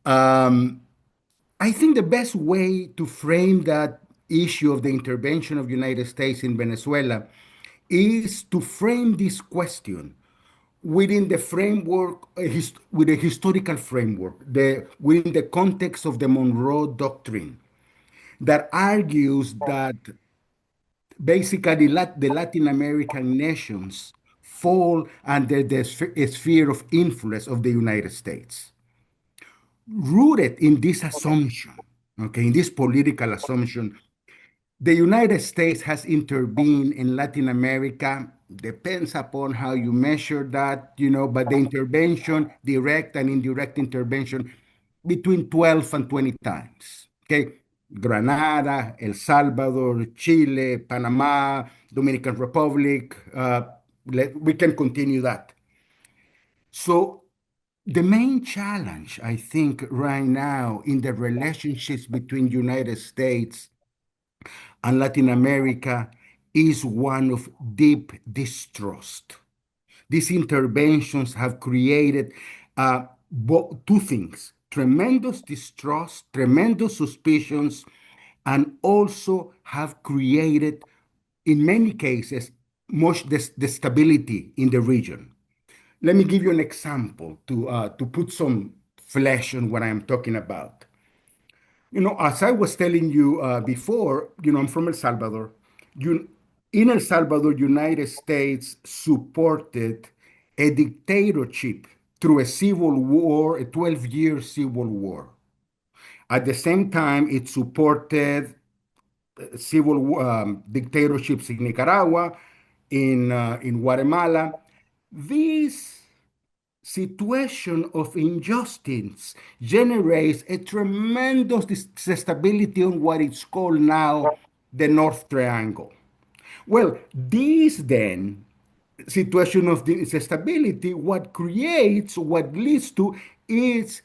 I think the best way to frame that issue of the intervention of the United States in Venezuela is to frame this question within the framework, with a historical framework, within the context of the Monroe Doctrine, that argues that basically the Latin American nations fall under the sphere of influence of the United States. Rooted in this assumption, okay, in this political assumption, the United States has intervened in Latin America, depends upon how you measure that, but the intervention, direct and indirect intervention, between 12 and 20 times. Okay. Granada, El Salvador, Chile, Panama, Dominican Republic. We can continue that. So the main challenge, I think, right now in the relationships between United States and Latin America is one of deep distrust. These interventions have created two things: tremendous distrust, tremendous suspicions, and also have created, in many cases, much destability in the region. Let me give you an example to put some flesh on what I'm talking about. As I was telling you before, I'm from El Salvador. In El Salvador, United States supported a dictatorship through a civil war, a 12-year civil war. At the same time, it supported civil dictatorships in Nicaragua, in Guatemala. These situation of injustice generates a tremendous instability on what is called now the North Triangle. Well, this then situation of instability, what leads to is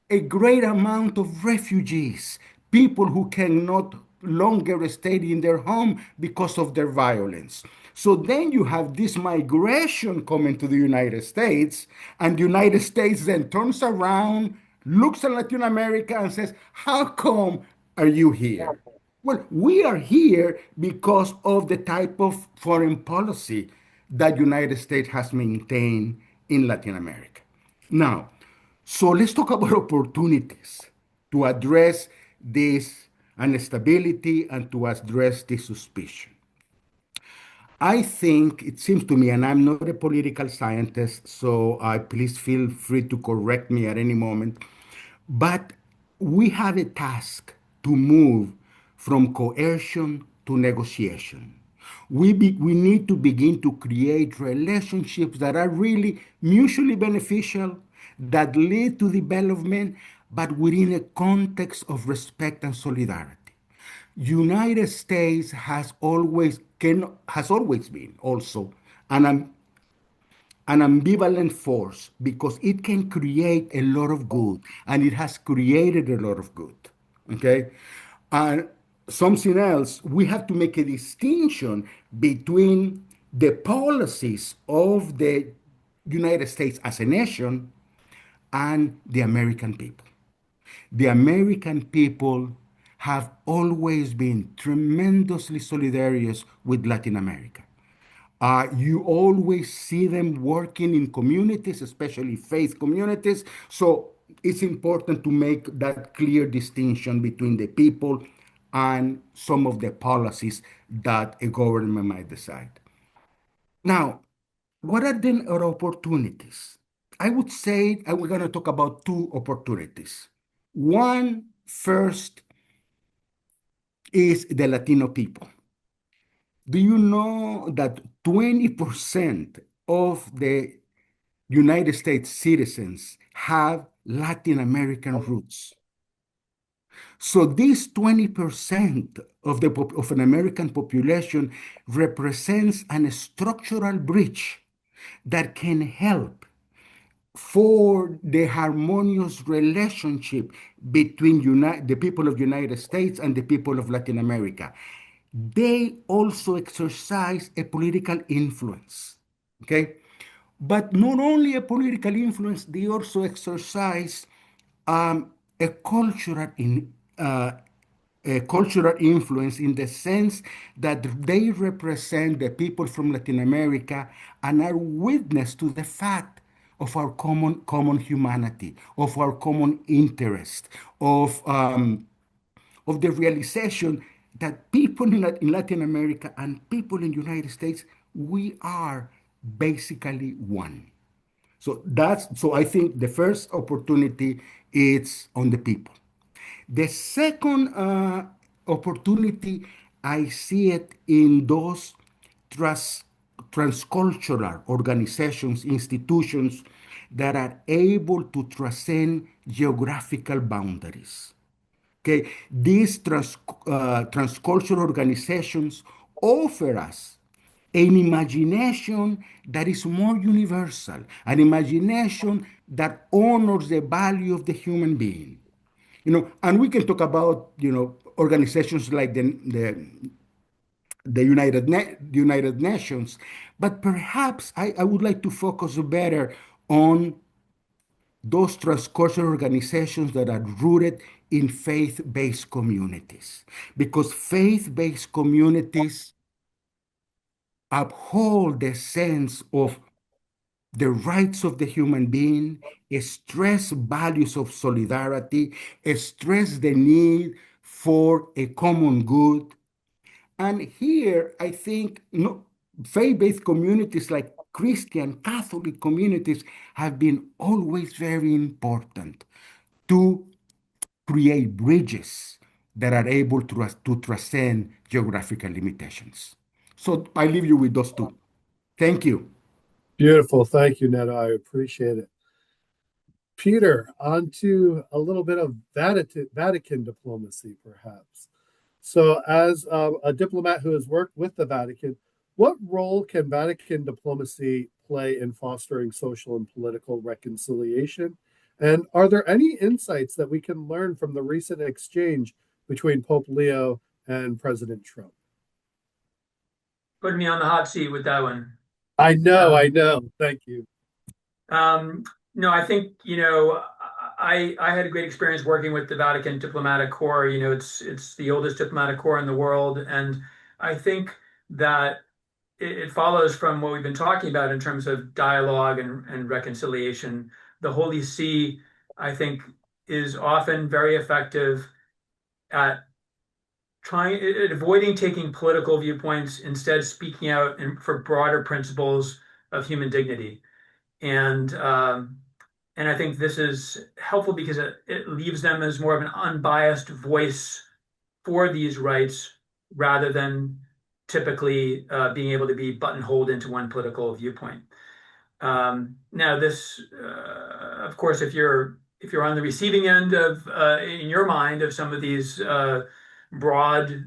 a great amount of refugees, people who cannot longer stay in their home because of their violence. So then you have this migration coming to the United States, and the United States then turns around, looks at Latin America, and says, how come are you here? Well, we are here because of the type of foreign policy that United States has maintained in Latin America. Now, so let's talk about opportunities to address this instability and to address this suspicion. I think it seems to me, and I'm not a political scientist, so please feel free to correct me at any moment, but we have a task to move from coercion to negotiation. We need to begin to create relationships that are really mutually beneficial, that lead to development, but within a context of respect and solidarity. United States has always been also an an ambivalent force because it can create a lot of good, and it has created a lot of good. Okay? And something else, we have to make a distinction between the policies of the United States as a nation and the American people. The American people have always been tremendously solidarious with Latin America. You always see them working in communities, especially faith communities. So it's important to make that clear distinction between the people and some of the policies that a government might decide. Now, what are then our opportunities? I would say we're going to talk about two opportunities. One, first, is the Latino people. Do you know that 20% of the United States citizens have Latin American roots? So this 20% of an American population represents a structural bridge that can help for the harmonious relationship between the people of the United States and the people of Latin America. They also exercise a political influence, okay? But not only a political influence, they also exercise a cultural influence in the sense that they represent the people from Latin America and are witness to the fact of our common humanity, of our common interest, of the realization that people in Latin America and people in the United States, we are basically one. So I think the first opportunity is on the people. The second opportunity, I see it in those transcultural organizations, institutions that are able to transcend geographical boundaries. Okay, these transcultural organizations offer us an imagination that is more universal, an imagination that honors the value of the human being. And we can talk about, organizations like the United Nations, but perhaps I would like to focus better on those transcultural organizations that are rooted in faith-based communities, because faith-based communities uphold the sense of the rights of the human being, stress values of solidarity, stress the need for a common good. And here, I think faith-based communities like Christian, Catholic communities have been always very important to create bridges that are able to transcend geographical limitations. So I leave you with those two. Thank you. Beautiful. Thank you, Netta. I appreciate it. Peter, on to a little bit of Vatican diplomacy, perhaps. So, as a diplomat who has worked with the Vatican, what role can Vatican diplomacy play in fostering social and political reconciliation? And are there any insights that we can learn from the recent exchange between Pope Leo and President Trump? Putting me on the hot seat with that one. I know. Thank you. No, I think, I had a great experience working with the Vatican Diplomatic Corps. It's the oldest diplomatic corps in the world. And I think that it follows from what we've been talking about in terms of dialogue and reconciliation. The Holy See, I think, is often very effective at avoiding taking political viewpoints, instead speaking out for broader principles of human dignity. And I think this is helpful because it leaves them as more of an unbiased voice for these rights, rather than typically being able to be buttonholed into one political viewpoint. Now, this, of course, if you're on the receiving end of, in your mind, of some of these broad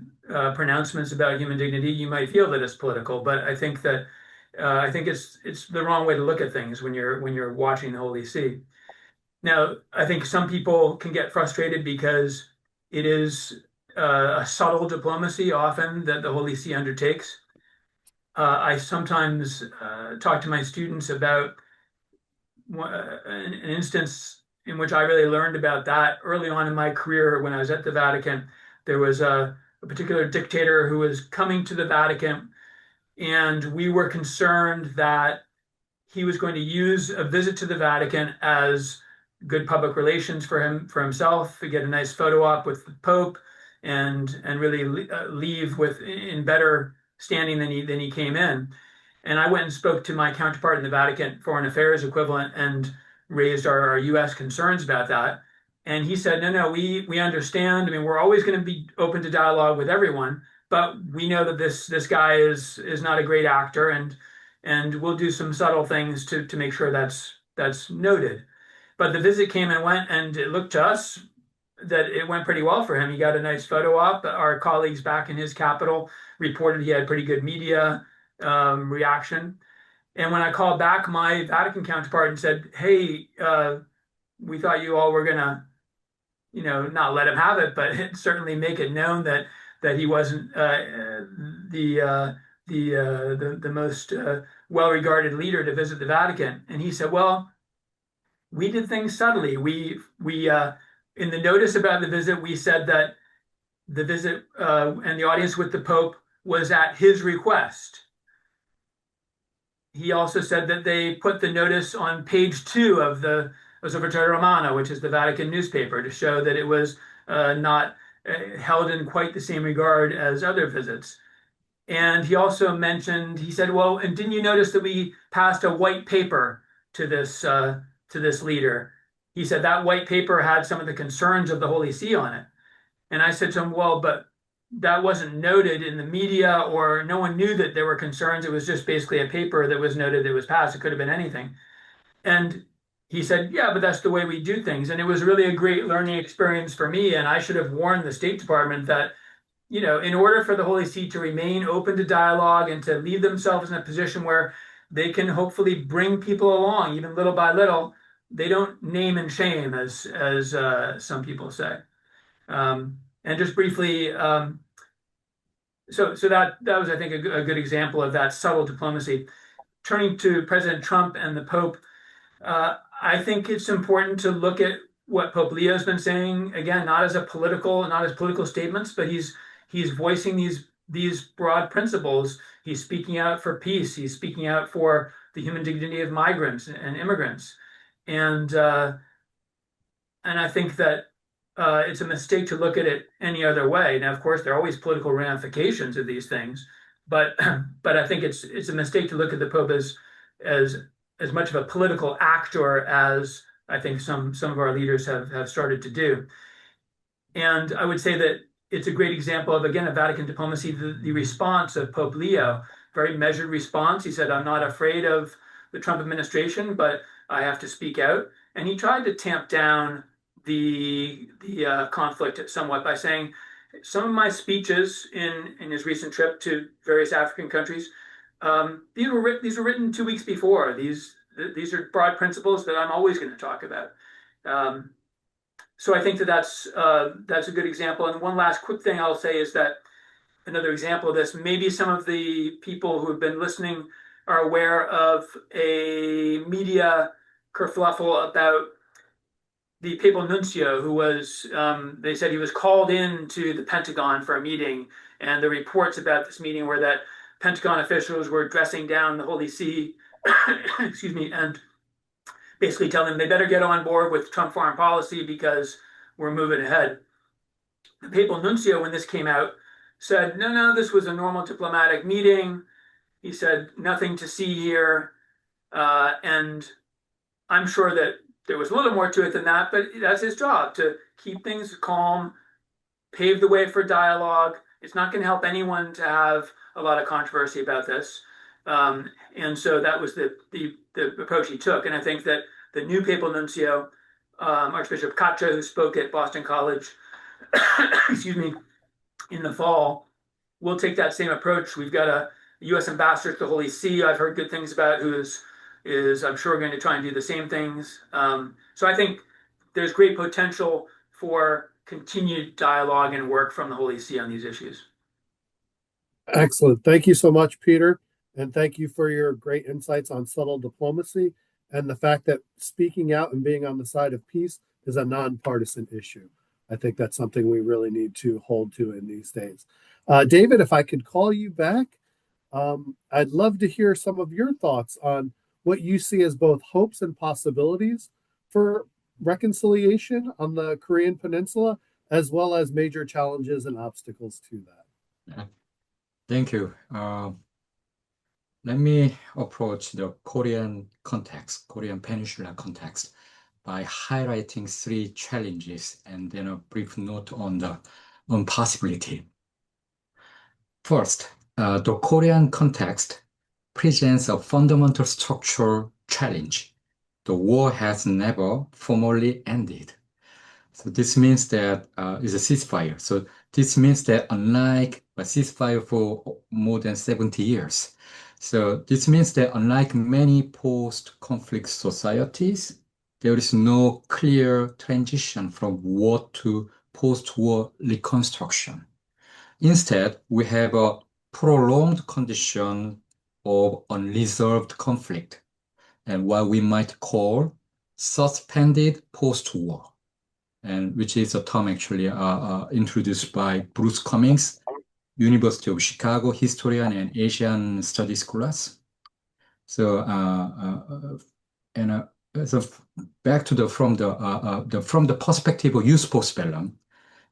pronouncements about human dignity, you might feel that it's political. But I think that it's the wrong way to look at things when you're watching the Holy See. Now, I think some people can get frustrated because it is a subtle diplomacy often that the Holy See undertakes. I sometimes talk to my students about an instance in which I really learned about that early on in my career when I was at the Vatican. There was a particular dictator who was coming to the Vatican, and we were concerned that he was going to use a visit to the Vatican as good public relations for himself, to get a nice photo op with the Pope, and really leave in better standing than he came in. And I went and spoke to my counterpart in the Vatican Foreign Affairs equivalent and raised our U.S. concerns about that. And he said, no, we understand. I mean, we're always going to be open to dialogue with everyone, but we know that this guy is not a great actor, and we'll do some subtle things to make sure that's noted. But the visit came and went, and it looked to us that it went pretty well for him. He got a nice photo op. Our colleagues back in his capital reported he had pretty good media reaction. And when I called back my Vatican counterpart and said, hey, we thought you all were gonna, not let him have it, but certainly make it known that he wasn't the most well-regarded leader to visit the Vatican. And he said, well, we did things subtly. We in the notice about the visit, we said that the visit and the audience with the Pope was at his request. He also said that they put the notice on page 2 of the Osservatore Romano, which is the Vatican newspaper, to show that it was not held in quite the same regard as other visits. And he also mentioned, he said, well, and didn't you notice that we passed a white paper to this leader? He said that white paper had some of the concerns of the Holy See on it. And I said to him, well, but that wasn't noted in the media, or no one knew that there were concerns. It was just basically a paper that was noted that was passed. It could have been anything. And he said, yeah, but that's the way we do things. And it was really a great learning experience for me. And I should have warned the State Department that, in order for the Holy See to remain open to dialogue and to leave themselves in a position where they can hopefully bring people along, even little by little, they don't name and shame, as some people say. And just briefly, so that was, I think, a good example of that subtle diplomacy. Turning to President Trump and the Pope, I think it's important to look at what Pope Leo has been saying, again, not as political statements, but he's voicing these broad principles. He's speaking out for peace. He's speaking out for the human dignity of migrants and immigrants. And I think that it's a mistake to look at it any other way. Now, of course, there are always political ramifications of these things, but I think it's a mistake to look at the Pope as much of a political actor as I think some of our leaders have started to do. And I would say that it's a great example of, again, a Vatican diplomacy, the response of Pope Leo, very measured response. He said, I'm not afraid of the Trump administration, but I have to speak out. And he tried to tamp down the conflict somewhat by saying some of my speeches in his recent trip to various African countries, these were written 2 weeks before. These are broad principles that I'm always going to talk about. So I think that's a good example. And one last quick thing I'll say is that another example of this, maybe some of the people who have been listening are aware of a media kerfluffle about the papal nuncio who was, they said he was called in to the Pentagon for a meeting. And the reports about this meeting were that Pentagon officials were dressing down the Holy See, excuse me, and basically telling them they better get on board with Trump foreign policy because we're moving ahead. The papal nuncio, when this came out, said, no, this was a normal diplomatic meeting. He said, nothing to see here. And I'm sure that there was a little more to it than that, but that's his job, to keep things calm, pave the way for dialogue. It's not going to help anyone to have a lot of controversy about this. And so that was the approach he took. And I think that the new papal nuncio, Archbishop Cacho, who spoke at Boston College, excuse me, in the fall, will take that same approach. We've got a U.S. ambassador to the Holy See I've heard good things about, who is I'm sure going to try and do the same things. So I think there's great potential for continued dialogue and work from the Holy See on these issues. Excellent. Thank you so much, Peter. And thank you for your great insights on subtle diplomacy and the fact that speaking out and being on the side of peace is a nonpartisan issue. I think that's something we really need to hold to in these days. David, if I could call you back, I'd love to hear some of your thoughts on what you see as both hopes and possibilities for reconciliation on the Korean Peninsula, as well as major challenges and obstacles to that. Thank you. Let me approach the Korean Peninsula context by highlighting 3 challenges and then a brief note on the possibility. First, the Korean context presents a fundamental structural challenge. The war has never formally ended. So this means that it's a ceasefire. So this means that unlike a ceasefire for more than 70 years, so this means that unlike many post-conflict societies, there is no clear transition from war to post-war reconstruction. Instead, we have a prolonged condition of unresolved conflict, and what we might call suspended post-war, and which is a term actually introduced by Bruce Cummings, University of Chicago historian and Asian studies scholars. So, so back to from the perspective of jus post bellum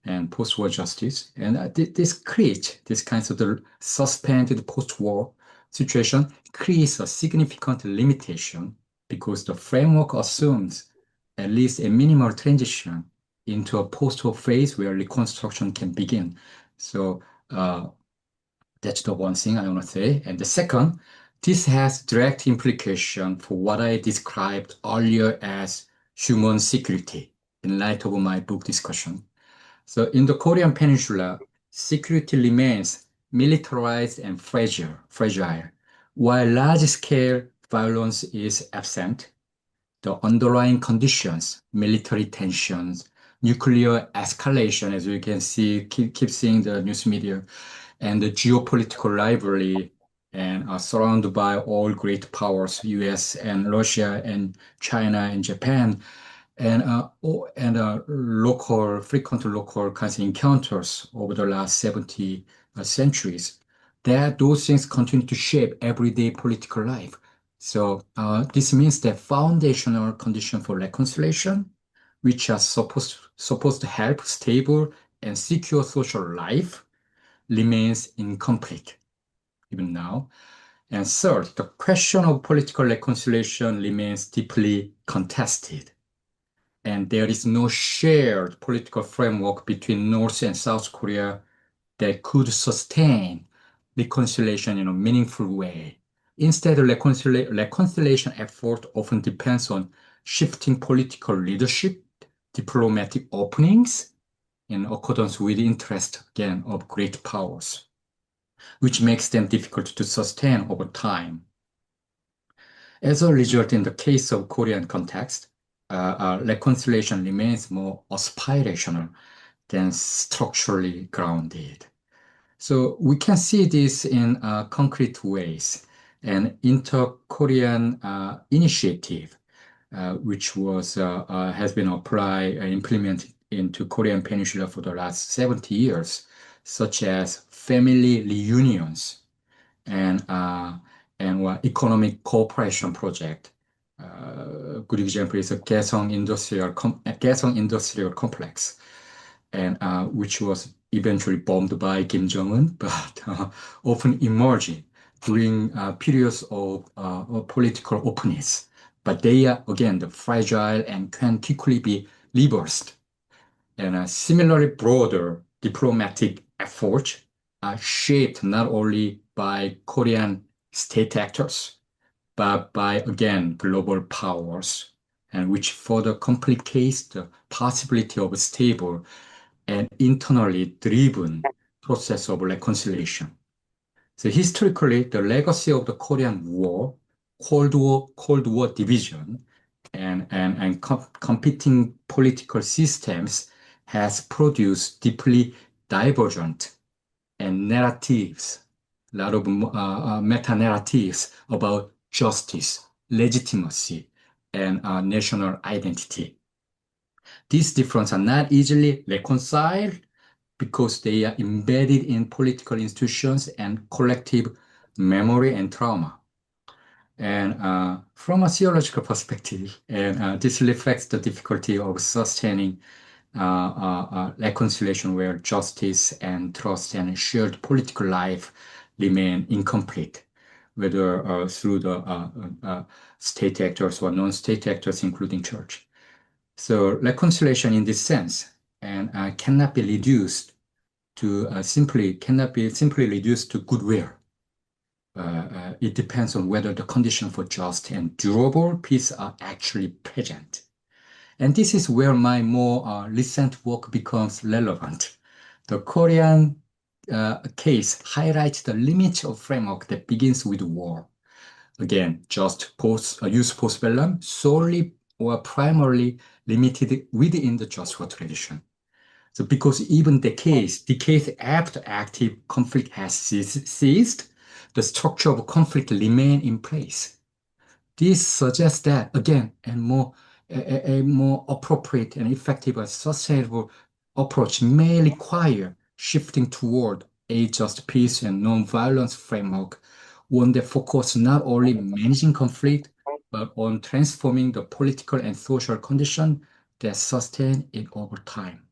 and post-war justice, and this creates this kind of the suspended post-war situation creates a significant limitation because the framework assumes at least a minimal transition into a post-war phase where reconstruction can begin. So that's the one thing I want to say. And the second, this has direct implication for what I described earlier as human security in light of my book discussion. So in the Korean Peninsula, security remains militarized and fragile. While large-scale violence is absent, the underlying conditions, military tensions, nuclear escalation, as we can see, keep seeing the news media, and the geopolitical rivalry, and are surrounded by all great powers, US and Russia and China and Japan, and frequent local kinds of encounters over the last 70 centuries, that those things continue to shape everyday political life. So this means that foundational condition for reconciliation, which are supposed to help stable and secure social life, remains incomplete even now. And third, the question of political reconciliation remains deeply contested. And there is no shared political framework between North and South Korea that could sustain reconciliation in a meaningful way. Instead, reconciliation effort often depends on shifting political leadership, diplomatic openings, in accordance with the interest, again, of great powers, which makes them difficult to sustain over time. As a result, in the case of Korean context, reconciliation remains more aspirational than structurally grounded. So we can see this in concrete ways. An inter-Korean initiative, which has been implemented into Korean Peninsula for the last 70 years, such as family reunions and economic cooperation project. Good example is a Kaesong Industrial Complex, and which was eventually bombed by Kim Jong-un, but often emerging during periods of political openness. But they are, again, fragile and can quickly be reversed. And similarly, broader diplomatic efforts are shaped not only by Korean state actors, but by, again, global powers, and which further complicates the possibility of a stable and internally driven process of reconciliation. So historically, the legacy of the Korean War, Cold War division, and competing political systems has produced deeply divergent and narratives, a lot of meta-narratives about justice, legitimacy, and national identity. These differences are not easily reconciled because they are embedded in political institutions and collective memory and trauma. And from a theological perspective, and this reflects the difficulty of sustaining reconciliation where justice and trust and shared political life remain incomplete, whether through the state actors or non-state actors, including church. So reconciliation in this sense and cannot be simply reduced to goodwill. It depends on whether the condition for just and durable peace are actually present. And this is where my more recent work becomes relevant. The Korean case highlights the limits of framework that begins with war. Again, just use postbellum solely or primarily limited within the just war tradition. So because even decades after active conflict has ceased, the structure of conflict remain in place. This suggests that, again, a more appropriate and effective and sustainable approach may require shifting toward a just peace and non-violence framework, one that focuses not only managing conflict, but on transforming the political and social condition that sustain it over time.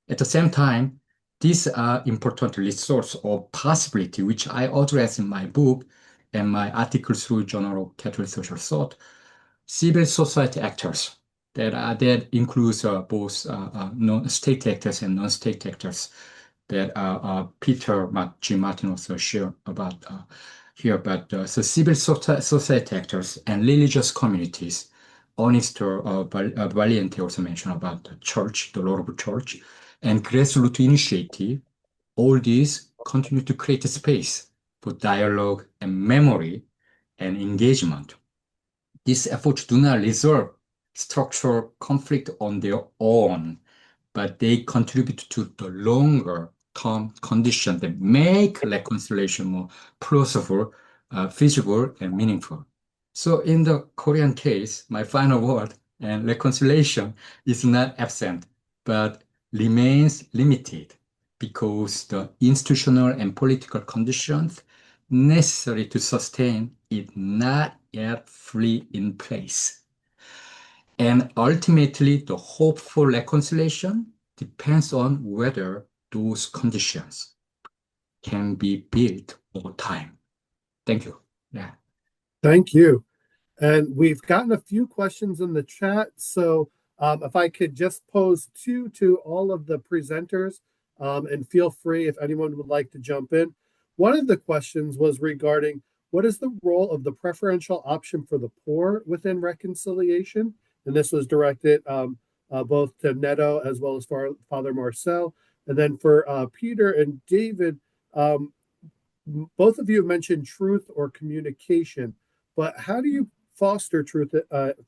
At the same time, these are important resource of possibility, which I address in my book and my articles through Journal of Catholic Social Thought. Civil society actors that includes both state actors and non-state actors that Peter G. Martin also shared about here. But so civil society actors and religious communities. Ernesto Valiente also mentioned about the church, the role of the church, and grassroots initiative. All these continue to create a space for dialogue and memory and engagement. These efforts do not resolve structural conflict on their own, but they contribute to the longer-term conditions that make reconciliation more plausible, feasible, and meaningful. So in the Korean case, my final word, and reconciliation is not absent, but remains limited because the institutional and political conditions necessary to sustain it not yet fully in place. And ultimately, the hope for reconciliation depends on whether those conditions can be built over time. Thank you. Yeah. Thank you. And we've gotten a few questions in the chat. So if I could just pose two to all of the presenters, and feel free if anyone would like to jump in. One of the questions was regarding what is the role of the preferential option for the poor within reconciliation? And this was directed both to Neto as well as Father Marcel. And then for Peter and David, both of you have mentioned truth or communication, but how do you foster truth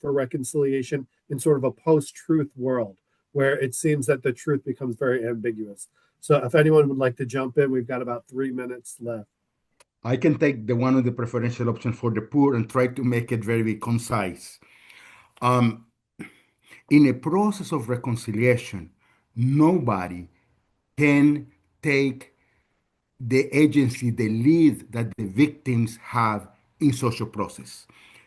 for reconciliation in sort of a post-truth world where it seems that the truth becomes very ambiguous? So if anyone would like to jump in, we've got about 3 minutes left. I can take the one of the preferential option for the poor and try to make it very concise. In a process of reconciliation, nobody can take the agency, the lead that the victims have in social process.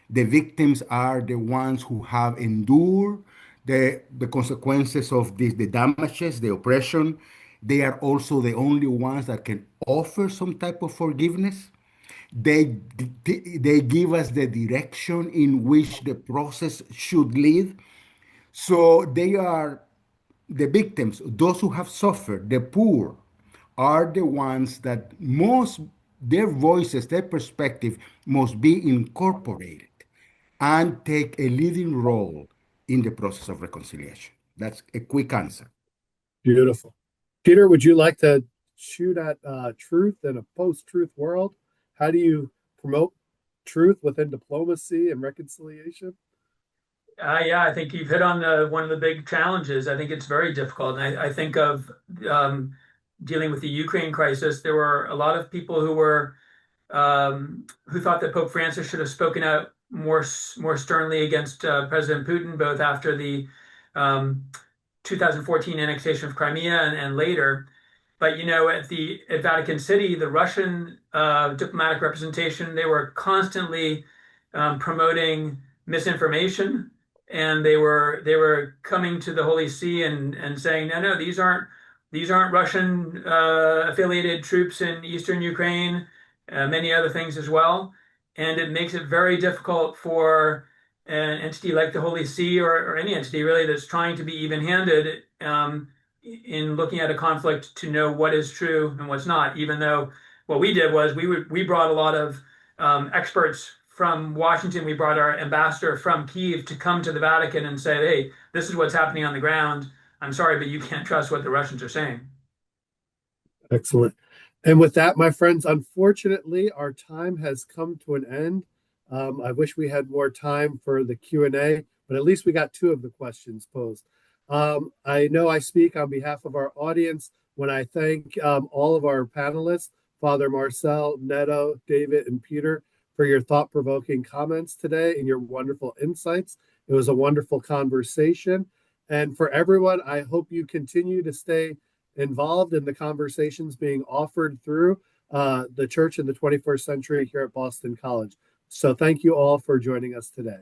The victims are the ones who have endured the consequences of this, the damages, the oppression. They are also the only ones that can offer some type of forgiveness. They, they give us the direction in which the process should lead. So they are the victims, those who have suffered, the poor, are the ones that most, their voices, their perspective must be incorporated and take a leading role in the process of reconciliation. That's a quick answer. Beautiful. Peter, would you like to shoot at truth in a post-truth world? How do you promote truth within diplomacy and reconciliation? Yeah, I think you've hit on one of the big challenges. I think it's very difficult. And I think of dealing with the Ukraine crisis. There were a lot of people who thought that Pope Francis should have spoken out more sternly against President Putin, both after the 2014 annexation of Crimea and later. But at Vatican City, the Russian diplomatic representation, they were constantly promoting misinformation, and they were coming to the Holy See and saying, no, these aren't Russian affiliated troops in eastern Ukraine, many other things as well. And it makes it very difficult for an entity like the Holy See or any entity really that's trying to be even-handed in looking at a conflict to know what is true and what's not, even though what we did was we brought a lot of experts from Washington. We brought our ambassador from Kyiv to come to the Vatican and say, hey, this is what's happening on the ground. I'm sorry, but you can't trust what the Russians are saying. Excellent. And with that, my friends, unfortunately, our time has come to an end. I wish we had more time for the Q&A, but at least we got 2 of the questions posed. I know I speak on behalf of our audience when I thank all of our panelists, Father Marcel, Neto, David, and Peter, for your thought-provoking comments today and your wonderful insights. It was a wonderful conversation. And for everyone, I hope you continue to stay involved in the conversations being offered through the church in the 21st century here at Boston College. So thank you all for joining us today.